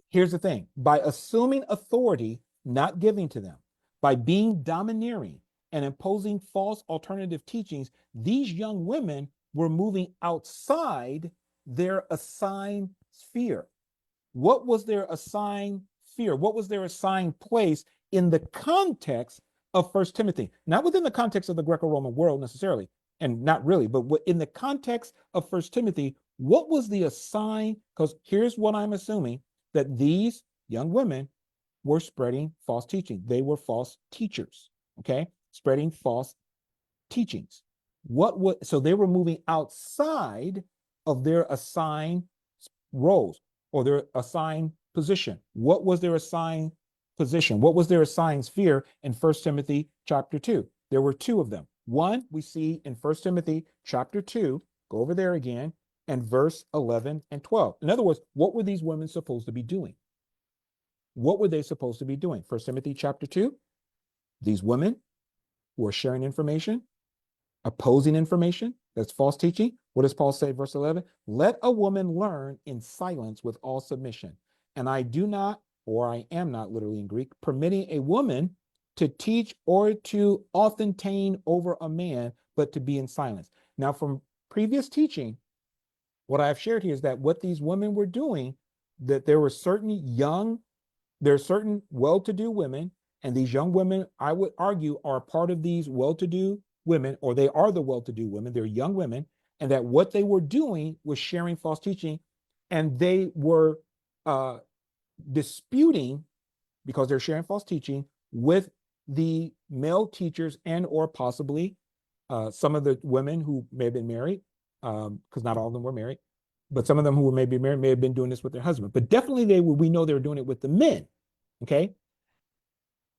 here's the thing. By assuming authority, not giving to them, by being domineering and imposing false alternative teachings, these young women were moving outside their assigned sphere. What was their assigned sphere? What was their assigned place in the context of 1 Timothy? Not within the context of the Greco-Roman world necessarily, and not really, but in the context of 1 Timothy, what was the assigned? Because here's what I'm assuming, that these young women were spreading false teaching. They were false teachers, okay? Spreading false teachings. So they were moving outside of their assigned roles or their assigned position. What was their assigned position? What was their assigned sphere in 1 Timothy chapter 2? There were two of them. One we see in 1 Timothy chapter 2, go over there again, and verse 11 and 12. In other words, what were these women supposed to be doing? What were they supposed to be doing? 1 Timothy chapter 2, these women who are sharing information, opposing information, that's false teaching. What does Paul say, verse 11? Let a woman learn in silence with all submission. And I do not, or I am not, literally in Greek, permitting a woman to teach or to authentiate over a man, but to be in silence. Now, from previous teaching, what I have shared here is that what these women were doing, that there are certain well-to-do women, and these young women, I would argue, are part of these well-to-do women, or they are the well-to-do women, they're young women, and that what they were doing was sharing false teaching, and they were disputing, because they're sharing false teaching, with the male teachers and or possibly some of the women who may have been married, because not all of them were married, but some of them who were maybe married may have been doing this with their husband. But definitely we know they were doing it with the men, okay?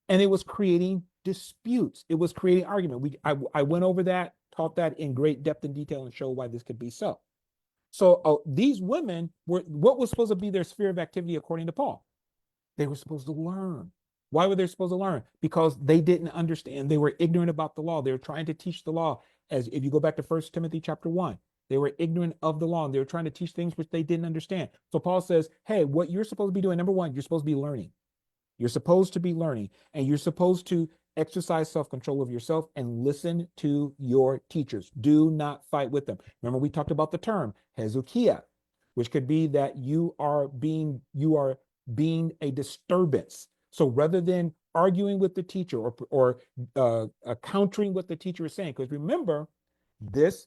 And it was creating disputes. It was creating argument. I went over that, taught that in great depth and detail, and showed why this could be so. So these women were, what was supposed to be their sphere of activity according to Paul? They were supposed to learn. Why were they supposed to learn? Because they didn't understand. They were ignorant about the law. They were trying to teach the law. As if you go back to 1 Timothy chapter 1, they were ignorant of the law, and they were trying to teach things which they didn't understand. So Paul says, hey, what you're supposed to be doing, number one, you're supposed to be learning. You're supposed to be learning, and you're supposed to exercise self-control of yourself and listen to your teachers. Do not fight with them. Remember, we talked about the term hezukia, which could be that you are being a disturbance. So rather than arguing with the teacher or countering what the teacher is saying, because remember, this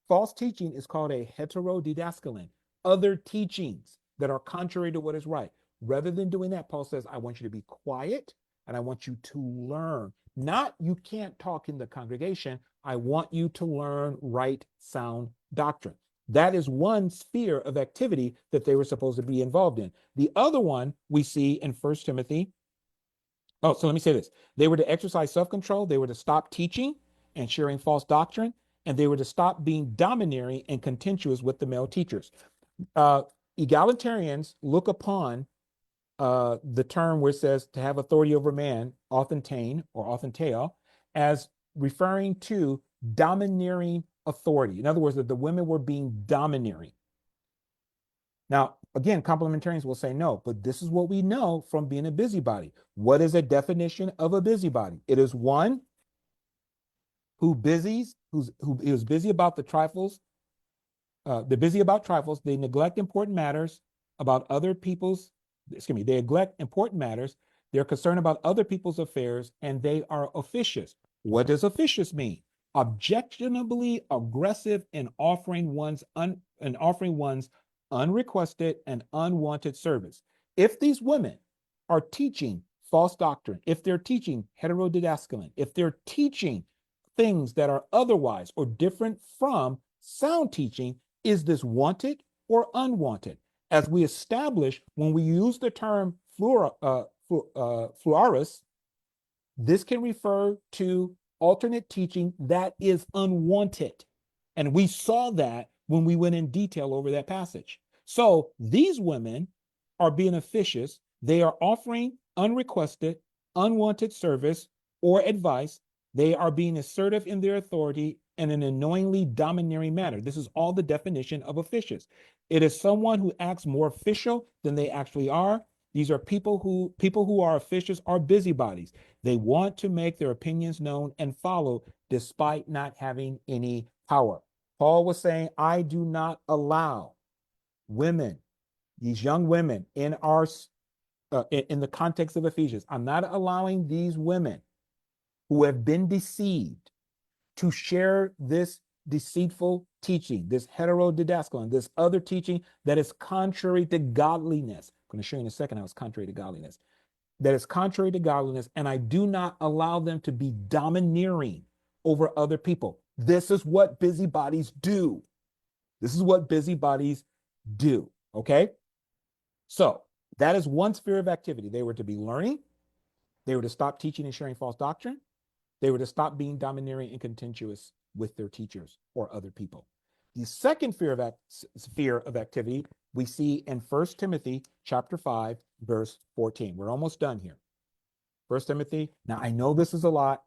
false teaching is called a heterodidascaline, other teachings that are contrary to what is right. Rather than doing that, Paul says, I want you to be quiet and I want you to learn. Not you can't talk in the congregation. I want you to learn right, sound doctrine. That is one sphere of activity that they were supposed to be involved in. The other one we see in 1 Timothy. Oh, so let me say this. They were to exercise self-control. They were to stop teaching and sharing false doctrine. And they were to stop being domineering and contentious with the male teachers. Egalitarians look upon the term where it says to have authority over man, authentane or authenteo, as referring to domineering authority. In other words, that the women were being domineering. Now, again, complementarians will say no, but this is what we know from being a busybody. What is a definition of a busybody? It is one who is busy about the trifles. They're busy about trifles. They neglect important matters about other people's. They neglect important matters. They're concerned about other people's affairs, and they are officious. What does officious mean? Objectionably aggressive in offering one's unrequested and unwanted service. If these women are teaching false doctrine, if they're teaching heterodidascaline, if they're teaching things that are otherwise or different from sound teaching, is this wanted or unwanted? As we establish, when we use the term fluoris, this can refer to alternate teaching that is unwanted. And we saw that when we went in detail over that passage. So these women are being officious. They are offering unrequested, unwanted service or advice. They are being assertive in their authority in an annoyingly domineering manner. This is all the definition of officious. It is someone who acts more official than they actually are. These are people who are officious are busybodies. They want to make their opinions known and followed despite not having any power. Paul was saying, I do not allow women, these young women in the context of Ephesians, I'm not allowing these women who have been deceived to share this deceitful teaching, this heterodidascaline, this other teaching that is contrary to godliness. I'm going to show you in a second how it's contrary to godliness. That is contrary to godliness, and I do not allow them to be domineering over other people. This is what busybodies do. This is what busybodies do, okay? So that is one sphere of activity. They were to be learning. They were to stop teaching and sharing false doctrine. They were to stop being domineering and contentious with their teachers or other people. The second sphere of activity we see in 1 Timothy chapter 5, verse 14. We're almost done here. 1 Timothy. Now, I know this is a lot.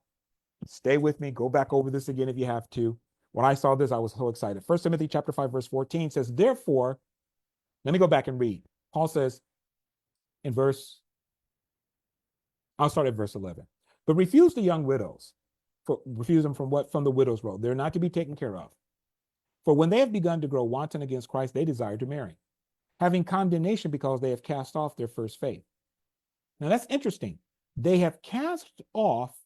Stay with me. Go back over this again if you have to. When I saw this, I was so excited. 1 Timothy chapter 5, verse 14 says, therefore, let me go back and read. Paul says in I'll start at verse 11. But refuse the young widows. Refuse them from what? From the widow's robe. They're not to be taken care of. For when they have begun to grow wanton against Christ, they desire to marry, having condemnation because they have cast off their first faith. Now that's interesting. They have cast off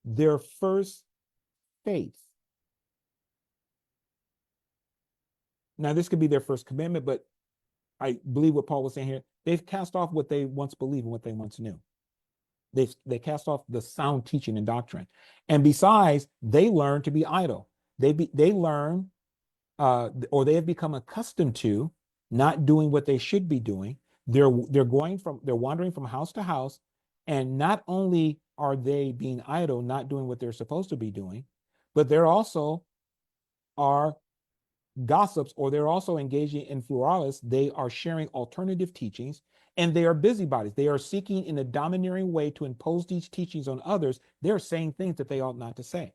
their first faith. Now, this could be their first commandment, but I believe what Paul was saying here, they've cast off what they once believed and what they once knew. They cast off the sound teaching and doctrine. And besides, they learn to be idle. They learn or they have become accustomed to not doing what they should be doing. They're wandering from house to house, and not only are they being idle, not doing what they're supposed to be doing, but they're also are gossips, or they're also engaging in pluralists. They are sharing alternative teachings, and they are busybodies. They are seeking in a domineering way to impose these teachings on others. They're saying things that they ought not to say.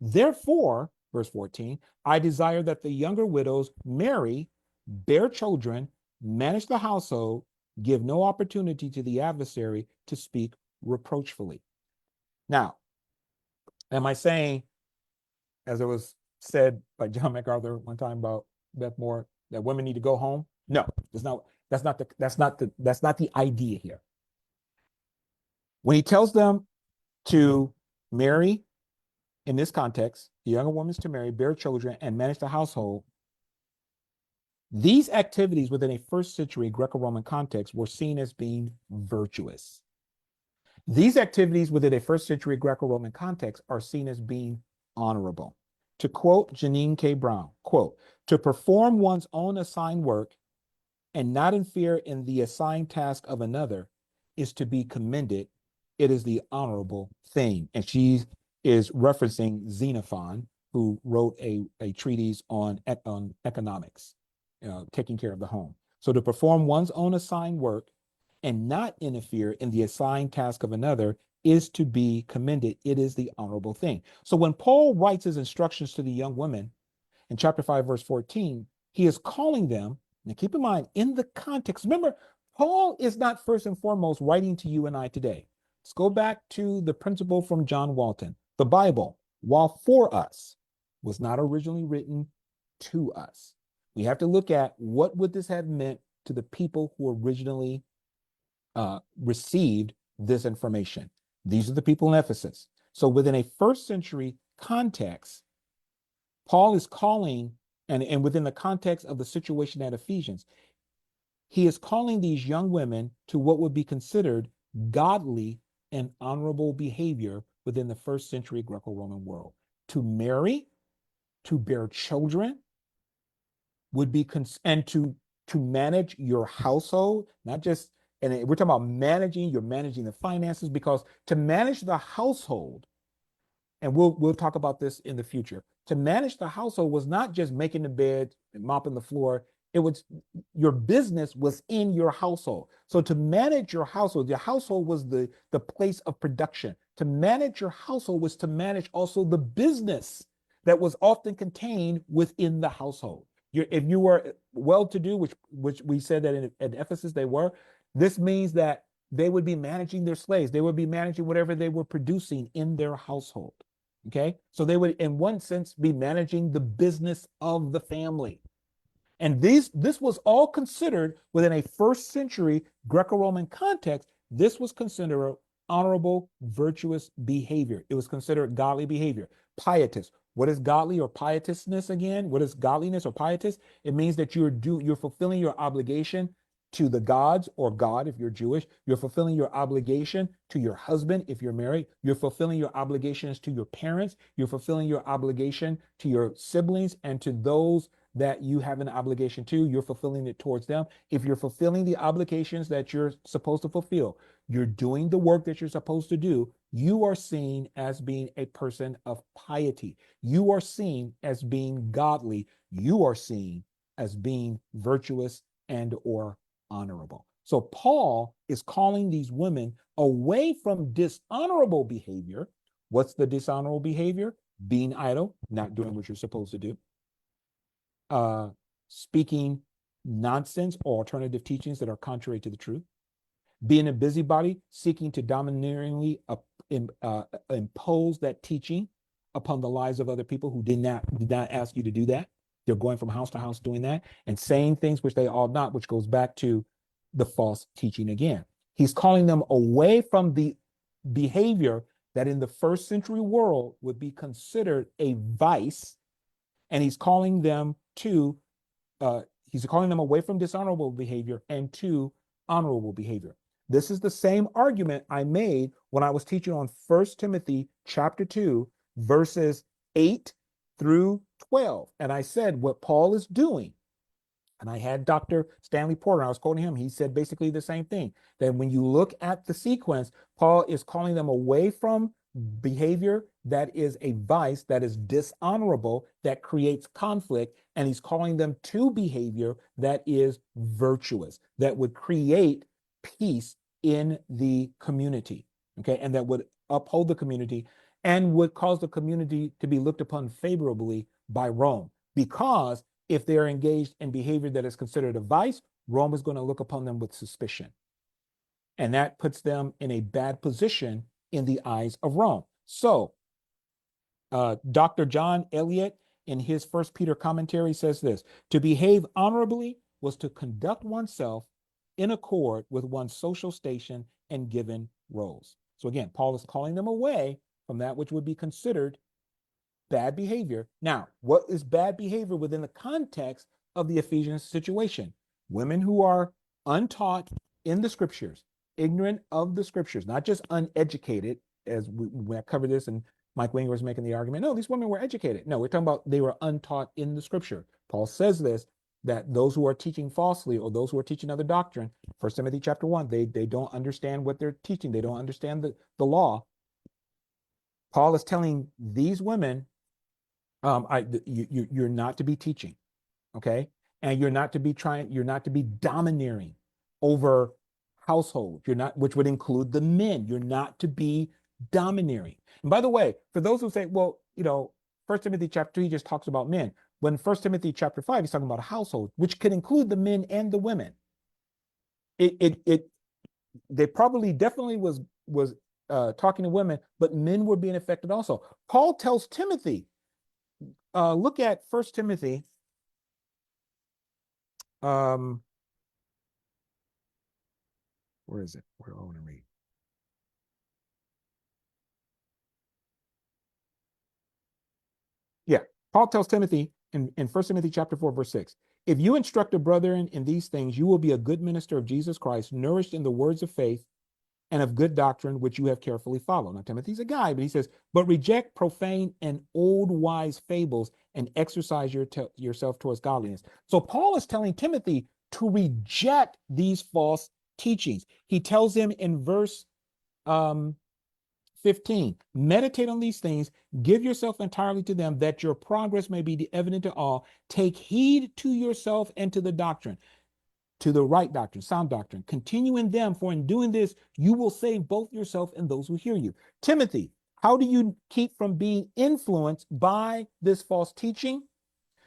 Therefore, verse 14, I desire that the younger widows marry, bear children, manage the household, give no opportunity to the adversary to speak reproachfully. Now, am I saying, as it was said by John MacArthur one time about Beth Moore, that women need to go home? No, that's not the idea here. When he tells them to marry, in this context, the younger woman is to marry, bear children, and manage the household. These activities within a first century Greco-Roman context were seen as being virtuous. These activities within a first century Greco-Roman context are seen as being honorable. To quote Janine K. Brown, quote, to perform one's own assigned work and not interfere in the assigned task of another is to be commended. It is the honorable thing. And she is referencing Xenophon, who wrote a treatise on economics, taking care of the home. So to perform one's own assigned work and not interfere in the assigned task of another is to be commended. It is the honorable thing. So when Paul writes his instructions to the young women in chapter 5, verse 14, he is calling them, now keep in mind, in the context, remember, Paul is not first and foremost writing to you and I today. Let's go back to the principle from John Walton. The Bible, while for us, was not originally written to us. We have to look at what would this have meant to the people who originally received this information. These are the people in Ephesus. So within a first century context, Paul is calling, and within the context of the situation at Ephesians, he is calling these young women to what would be considered godly and honorable behavior within the first century Greco-Roman world. To marry, to bear children, would be and to manage your household, not just, and we're talking about you're managing the finances, because to manage the household, and we'll talk about this in the future, to manage the household was not just making the bed and mopping the floor. It was, your business was in your household. So to manage your household was the place of production. To manage your household was to manage also the business that was often contained within the household. If you were well-to-do, which we said that in Ephesus they were, this means that they would be managing their slaves. They would be managing whatever they were producing in their household. Okay, so they would, in one sense, be managing the business of the family. And this was all considered within a first century Greco-Roman context. This was considered honorable, virtuous behavior. It was considered godly behavior. Pietous. What is godly or pietisness again? What is godliness or pietous? It means that you're fulfilling your obligation to the gods, or God if you're Jewish. You're fulfilling your obligation to your husband if you're married. You're fulfilling your obligations to your parents. You're fulfilling your obligation to your siblings and to those that you have an obligation to. You're fulfilling it towards them. If you're fulfilling the obligations that you're supposed to fulfill, you're doing the work that you're supposed to do, you are seen as being a person of piety. You are seen as being godly. You are seen as being virtuous and or honorable. So Paul is calling these women away from dishonorable behavior. What's the dishonorable behavior? Being idle, not doing what you're supposed to do. Speaking nonsense or alternative teachings that are contrary to the truth. Being a busybody, seeking to domineeringly impose that teaching upon the lives of other people who did not ask you to do that. They're going from house to house doing that and saying things which they ought not, which goes back to the false teaching again. He's calling them away from the behavior that in the first century world would be considered a vice, and he's calling them to he's calling them away from dishonorable behavior and to honorable behavior. This is the same argument I made when I was teaching on 1 Timothy chapter 2, verses 8 through 12. And I said what Paul is doing, and I had Dr. Stanley Porter, I was quoting him. He said basically the same thing, that when you look at the sequence, Paul is calling them away from behavior that is a vice, that is dishonorable, that creates conflict, and he's calling them to behavior that is virtuous, that would create peace in the community, okay, and that would uphold the community and would cause the community to be looked upon favorably by Rome. Because if they're engaged in behavior that is considered a vice, Rome is going to look upon them with suspicion. And that puts them in a bad position in the eyes of Rome. So Dr. John Eliot, in his First Peter commentary, says this: to behave honorably was to conduct oneself in accord with one's social station and given roles. So again, Paul is calling them away from that which would be considered bad behavior. Now, what is bad behavior within the context of the Ephesians situation? Women who are untaught in the scriptures, ignorant of the scriptures, not just uneducated, as we covered this, and Mike Winger was making the argument, no, these women were educated. No, we're talking about they were untaught in the scripture. Paul says this, that those who are teaching falsely or those who are teaching other doctrine, 1 Timothy chapter 1, they don't understand what they're teaching. They don't understand the law. Paul is telling these women, you're not to be teaching, okay? And you're not to be domineering over households. You're not, which would include the men. You're not to be domineering. And by the way, for those who say, well, 1 Timothy chapter 2, he just talks about men. When 1 Timothy chapter 5, he's talking about a household, which could include the men and the women. They probably definitely was talking to women, but men were being affected also. Paul tells Timothy, look at 1 Timothy. Where is it? Where do I want to read? Yeah, Paul tells Timothy in 1 Timothy chapter 4, verse 6, if you instruct a brother in these things, you will be a good minister of Jesus Christ, nourished in the words of faith and of good doctrine, which you have carefully followed. Now, Timothy's a guy, but he says, but reject profane and old wise fables and exercise yourself towards godliness. So Paul is telling Timothy to reject these false teachings. He tells him in verse 15, meditate on these things, give yourself entirely to them, that your progress may be evident to all. Take heed to yourself and to the doctrine, to the right doctrine, sound doctrine. Continue in them, for in doing this, you will save both yourself and those who hear you. Timothy, how do you keep from being influenced by this false teaching?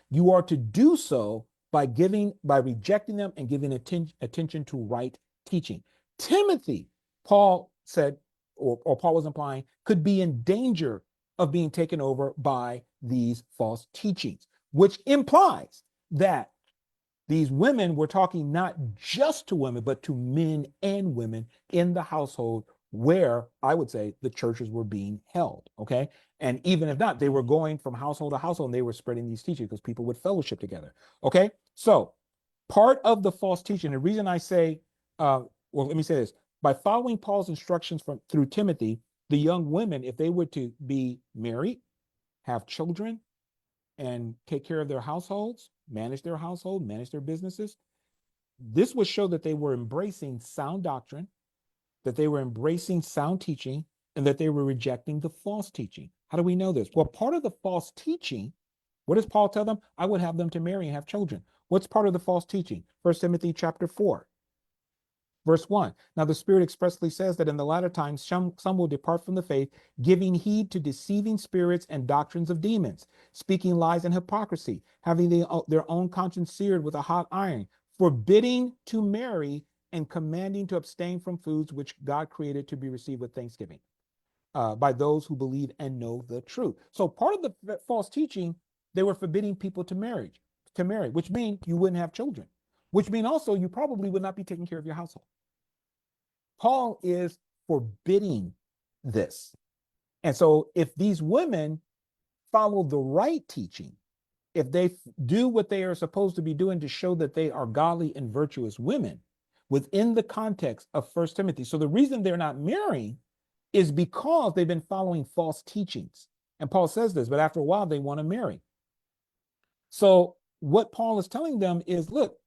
You are to do so by rejecting them and giving attention to right teaching. Timothy, Paul said, or Paul was implying, could be in danger of being taken over by these false teachings, which implies that these women were talking not just to women, but to men and women in the household where I would say the churches were being held, okay? And even if not, they were going from household to household and they were spreading these teachings because people would fellowship together, okay? So part of the false teaching, the reason I say, well, let me say this, by following Paul's instructions through Timothy, the young women, if they were to be married, have children, and take care of their households, manage their businesses, this would show that they were embracing sound doctrine, that they were embracing sound teaching, and that they were rejecting the false teaching. How do we know this? Well, part of the false teaching, what does Paul tell them? I would have them to marry and have children. What's part of the false teaching? 1 Timothy chapter 4. Verse 1, now the Spirit expressly says that in the latter times some will depart from the faith, giving heed to deceiving spirits and doctrines of demons, speaking lies and hypocrisy, having their own conscience seared with a hot iron, forbidding to marry and commanding to abstain from foods which God created to be received with thanksgiving by those who believe and know the truth. So part of the false teaching, they were forbidding people to marry, which means you wouldn't have children, which means also you probably would not be taking care of your household. Paul is forbidding this. And so if these women follow the right teaching, if they do what they are supposed to be doing to show that they are godly and virtuous women within the context of First Timothy. So the reason they're not marrying is because they've been following false teachings. And Paul says this, but after a while, they want to marry. So what Paul is telling them is, look,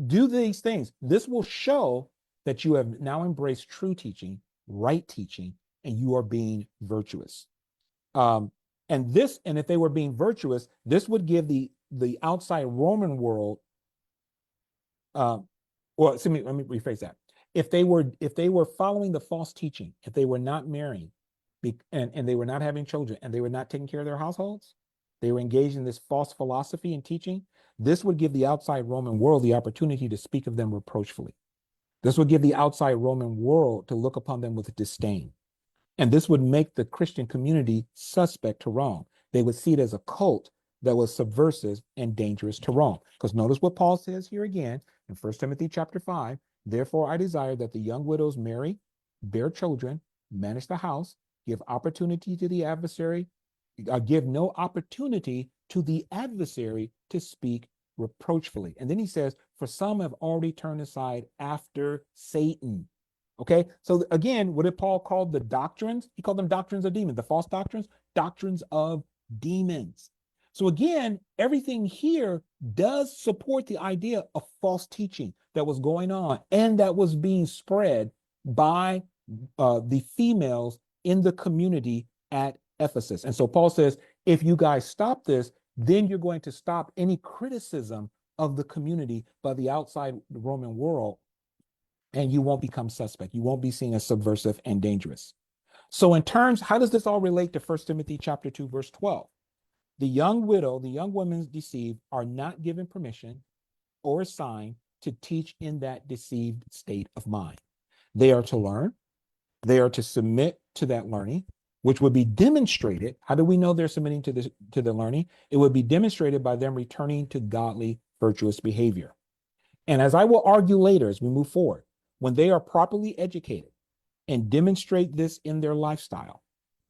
do these things. This will show that you have now embraced true teaching, right teaching, and you are being virtuous. And if they were being virtuous, this would give the outside Roman world, well, let me rephrase that. If they were following the false teaching, if they were not marrying, and they were not having children, and they were not taking care of their households, they were engaged in this false philosophy and teaching, this would give the outside Roman world the opportunity to speak of them reproachfully. This would give the outside Roman world to look upon them with disdain. And this would make the Christian community suspect to Rome. They would see it as a cult that was subversive and dangerous to Rome. Because notice what Paul says here again in 1 Timothy chapter 5. Therefore, I desire that the young widows marry, bear children, manage the house, give opportunity to the adversary, give no opportunity to the adversary to speak reproachfully. And then he says, for some have already turned aside after Satan. Okay, so again, what did Paul call the doctrines? He called them doctrines of demons, the false doctrines, doctrines of demons. So again, everything here does support the idea of false teaching that was going on and that was being spread by the females in the community at Ephesus. And so Paul says, if you guys stop this, then you're going to stop any criticism of the community by the outside Roman world, and you won't become suspect. You won't be seen as subversive and dangerous. So in terms, how does this all relate to 1 Timothy chapter 2, verse 12? The young widow, the young women deceived are not given permission or a sign to teach in that deceived state of mind. They are to learn. They are to submit to that learning, which would be demonstrated. How do we know they're submitting to the learning? It would be demonstrated by them returning to godly, virtuous behavior. And as I will argue later as we move forward, when they are properly educated and demonstrate this in their lifestyle,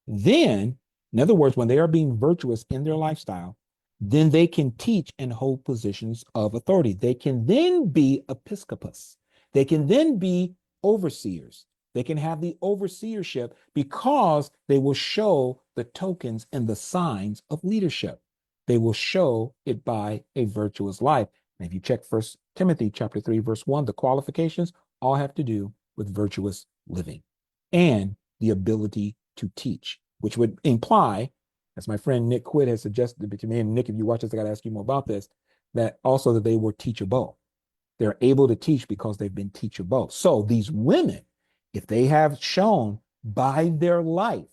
then, in other words, when they are being virtuous in their lifestyle, then they can teach and hold positions of authority. They can then be episcopus. They can then be overseers. They can have the overseership because they will show the tokens and the signs of leadership. They will show it by a virtuous life. And if you check 1 Timothy chapter 3, verse 1, the qualifications all have to do with virtuous living and the ability to teach, which would imply, as my friend Nick Quidd has suggested to me, and Nick, if you watch this, I got to ask you more about this, that also that they were teachable. They're able to teach because they've been teachable. So these women, if they have shown by their life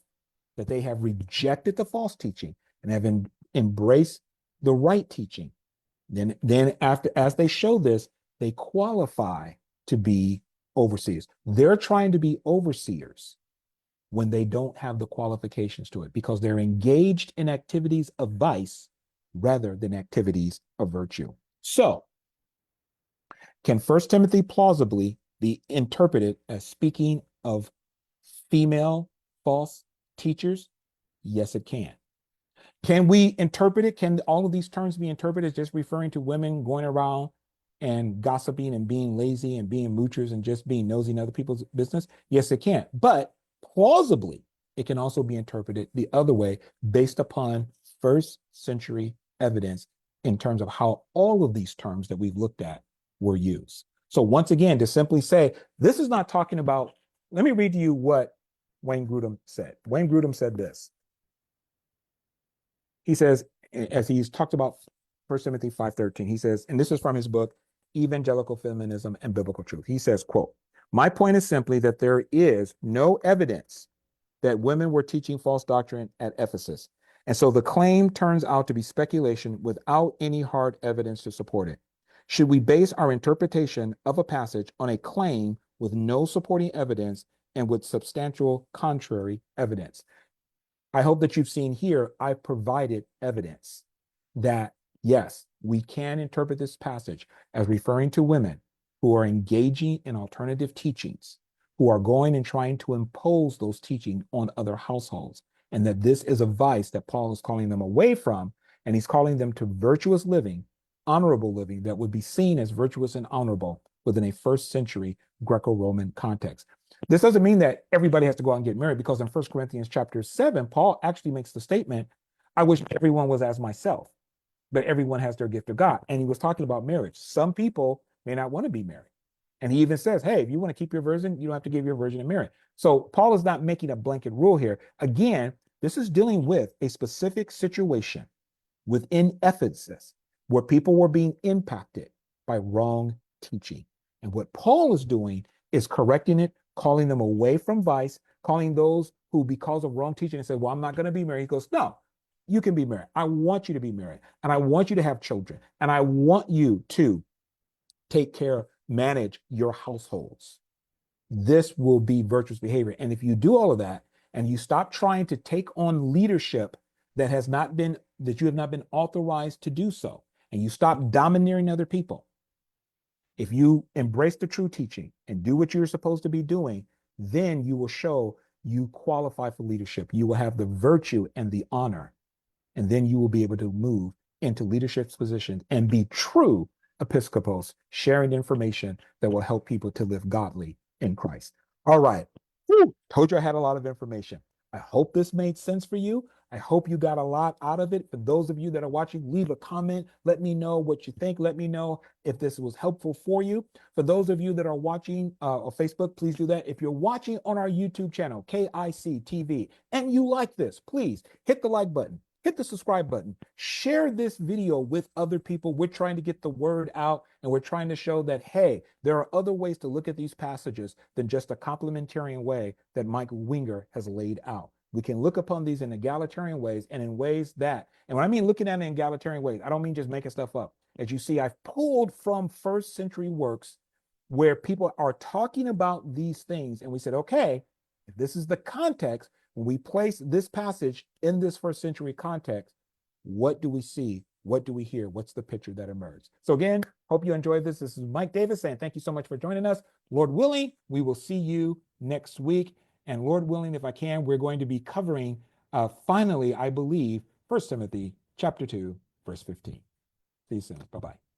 that they have rejected the false teaching and have embraced the right teaching, then after, as they show this, they qualify to be overseers. They're trying to be overseers when they don't have the qualifications to it because they're engaged in activities of vice rather than activities of virtue. So, can 1 Timothy plausibly be interpreted as speaking of female false teachers? Yes, it can. Can we interpret it? Can all of these terms be interpreted as just referring to women going around and gossiping and being lazy and being moochers and just being nosy in other people's business? Yes, it can. But plausibly, it can also be interpreted the other way based upon first century evidence in terms of how all of these terms that we've looked at were used. So once again, to simply say, this is not talking about, let me read to you what Wayne Grudem said. Wayne Grudem said this. He says, as he's talked about 1 Timothy 5:13, he says, and this is from his book, Evangelical Feminism and Biblical Truth. He says, quote, my point is simply that there is no evidence that women were teaching false doctrine at Ephesus. And so the claim turns out to be speculation without any hard evidence to support it. Should we base our interpretation of a passage on a claim with no supporting evidence and with substantial contrary evidence? I hope that you've seen here, I've provided evidence that, yes, we can interpret this passage as referring to women who are engaging in alternative teachings, who are going and trying to impose those teachings on other households. and that this is a vice that Paul is calling them away from, and he's calling them to virtuous living, honorable living that would be seen as virtuous and honorable within a first century Greco-Roman context. This doesn't mean that everybody has to go out and get married, because in 1 Corinthians chapter 7, Paul actually makes the statement, I wish everyone was as myself, but everyone has their gift of God. And he was talking about marriage. Some people may not want to be married. And he even says, hey, if you want to keep your virgin, you don't have to give your virgin in marriage. So Paul is not making a blanket rule here. Again, this is dealing with a specific situation within Ephesus where people were being impacted by wrong teaching. And what Paul is doing is correcting it, calling them away from vice, calling those who, because of wrong teaching, and say, well, I'm not going to be married. He goes, no, you can be married. I want you to be married. And I want you to have children. And I want you to take care, manage your households. This will be virtuous behavior. And if you do all of that and you stop trying to take on leadership that you have not been authorized to do so, and you stop domineering other people, if you embrace the true teaching and do what you're supposed to be doing, then you will show you qualify for leadership. You will have the virtue and the honor, and then you will be able to move into leadership positions and be true episcopos, sharing information that will help people to live godly in Christ. All right. Whew. Told you I had a lot of information. I hope this made sense for you. I hope you got a lot out of it. For those of you that are watching, leave a comment. Let me know what you think. Let me know if this was helpful for you. For those of you that are watching on Facebook, please do that. If you're watching on our YouTube channel, KIC TV, and you like this, please hit the like button. Hit the subscribe button. Share this video with other people. We're trying to get the word out, and we're trying to show that, hey, there are other ways to look at these passages than just a complementarian way that Mike Winger has laid out. We can look upon these in egalitarian ways, and in ways that, and when I mean looking at it in egalitarian ways, I don't mean just making stuff up. As you see, I've pulled from first century works where people are talking about these things, and we said, okay, if this is the context, when we place this passage in this first century context, what do we see? What do we hear? What's the picture that emerged? So again, hope you enjoyed this. This is Mike Davis saying thank you so much for joining us. Lord willing, we will see you next week. And Lord willing, if I can, we're going to be covering, finally, I believe, 1 Timothy chapter 2, verse 15. See you soon. Bye-bye.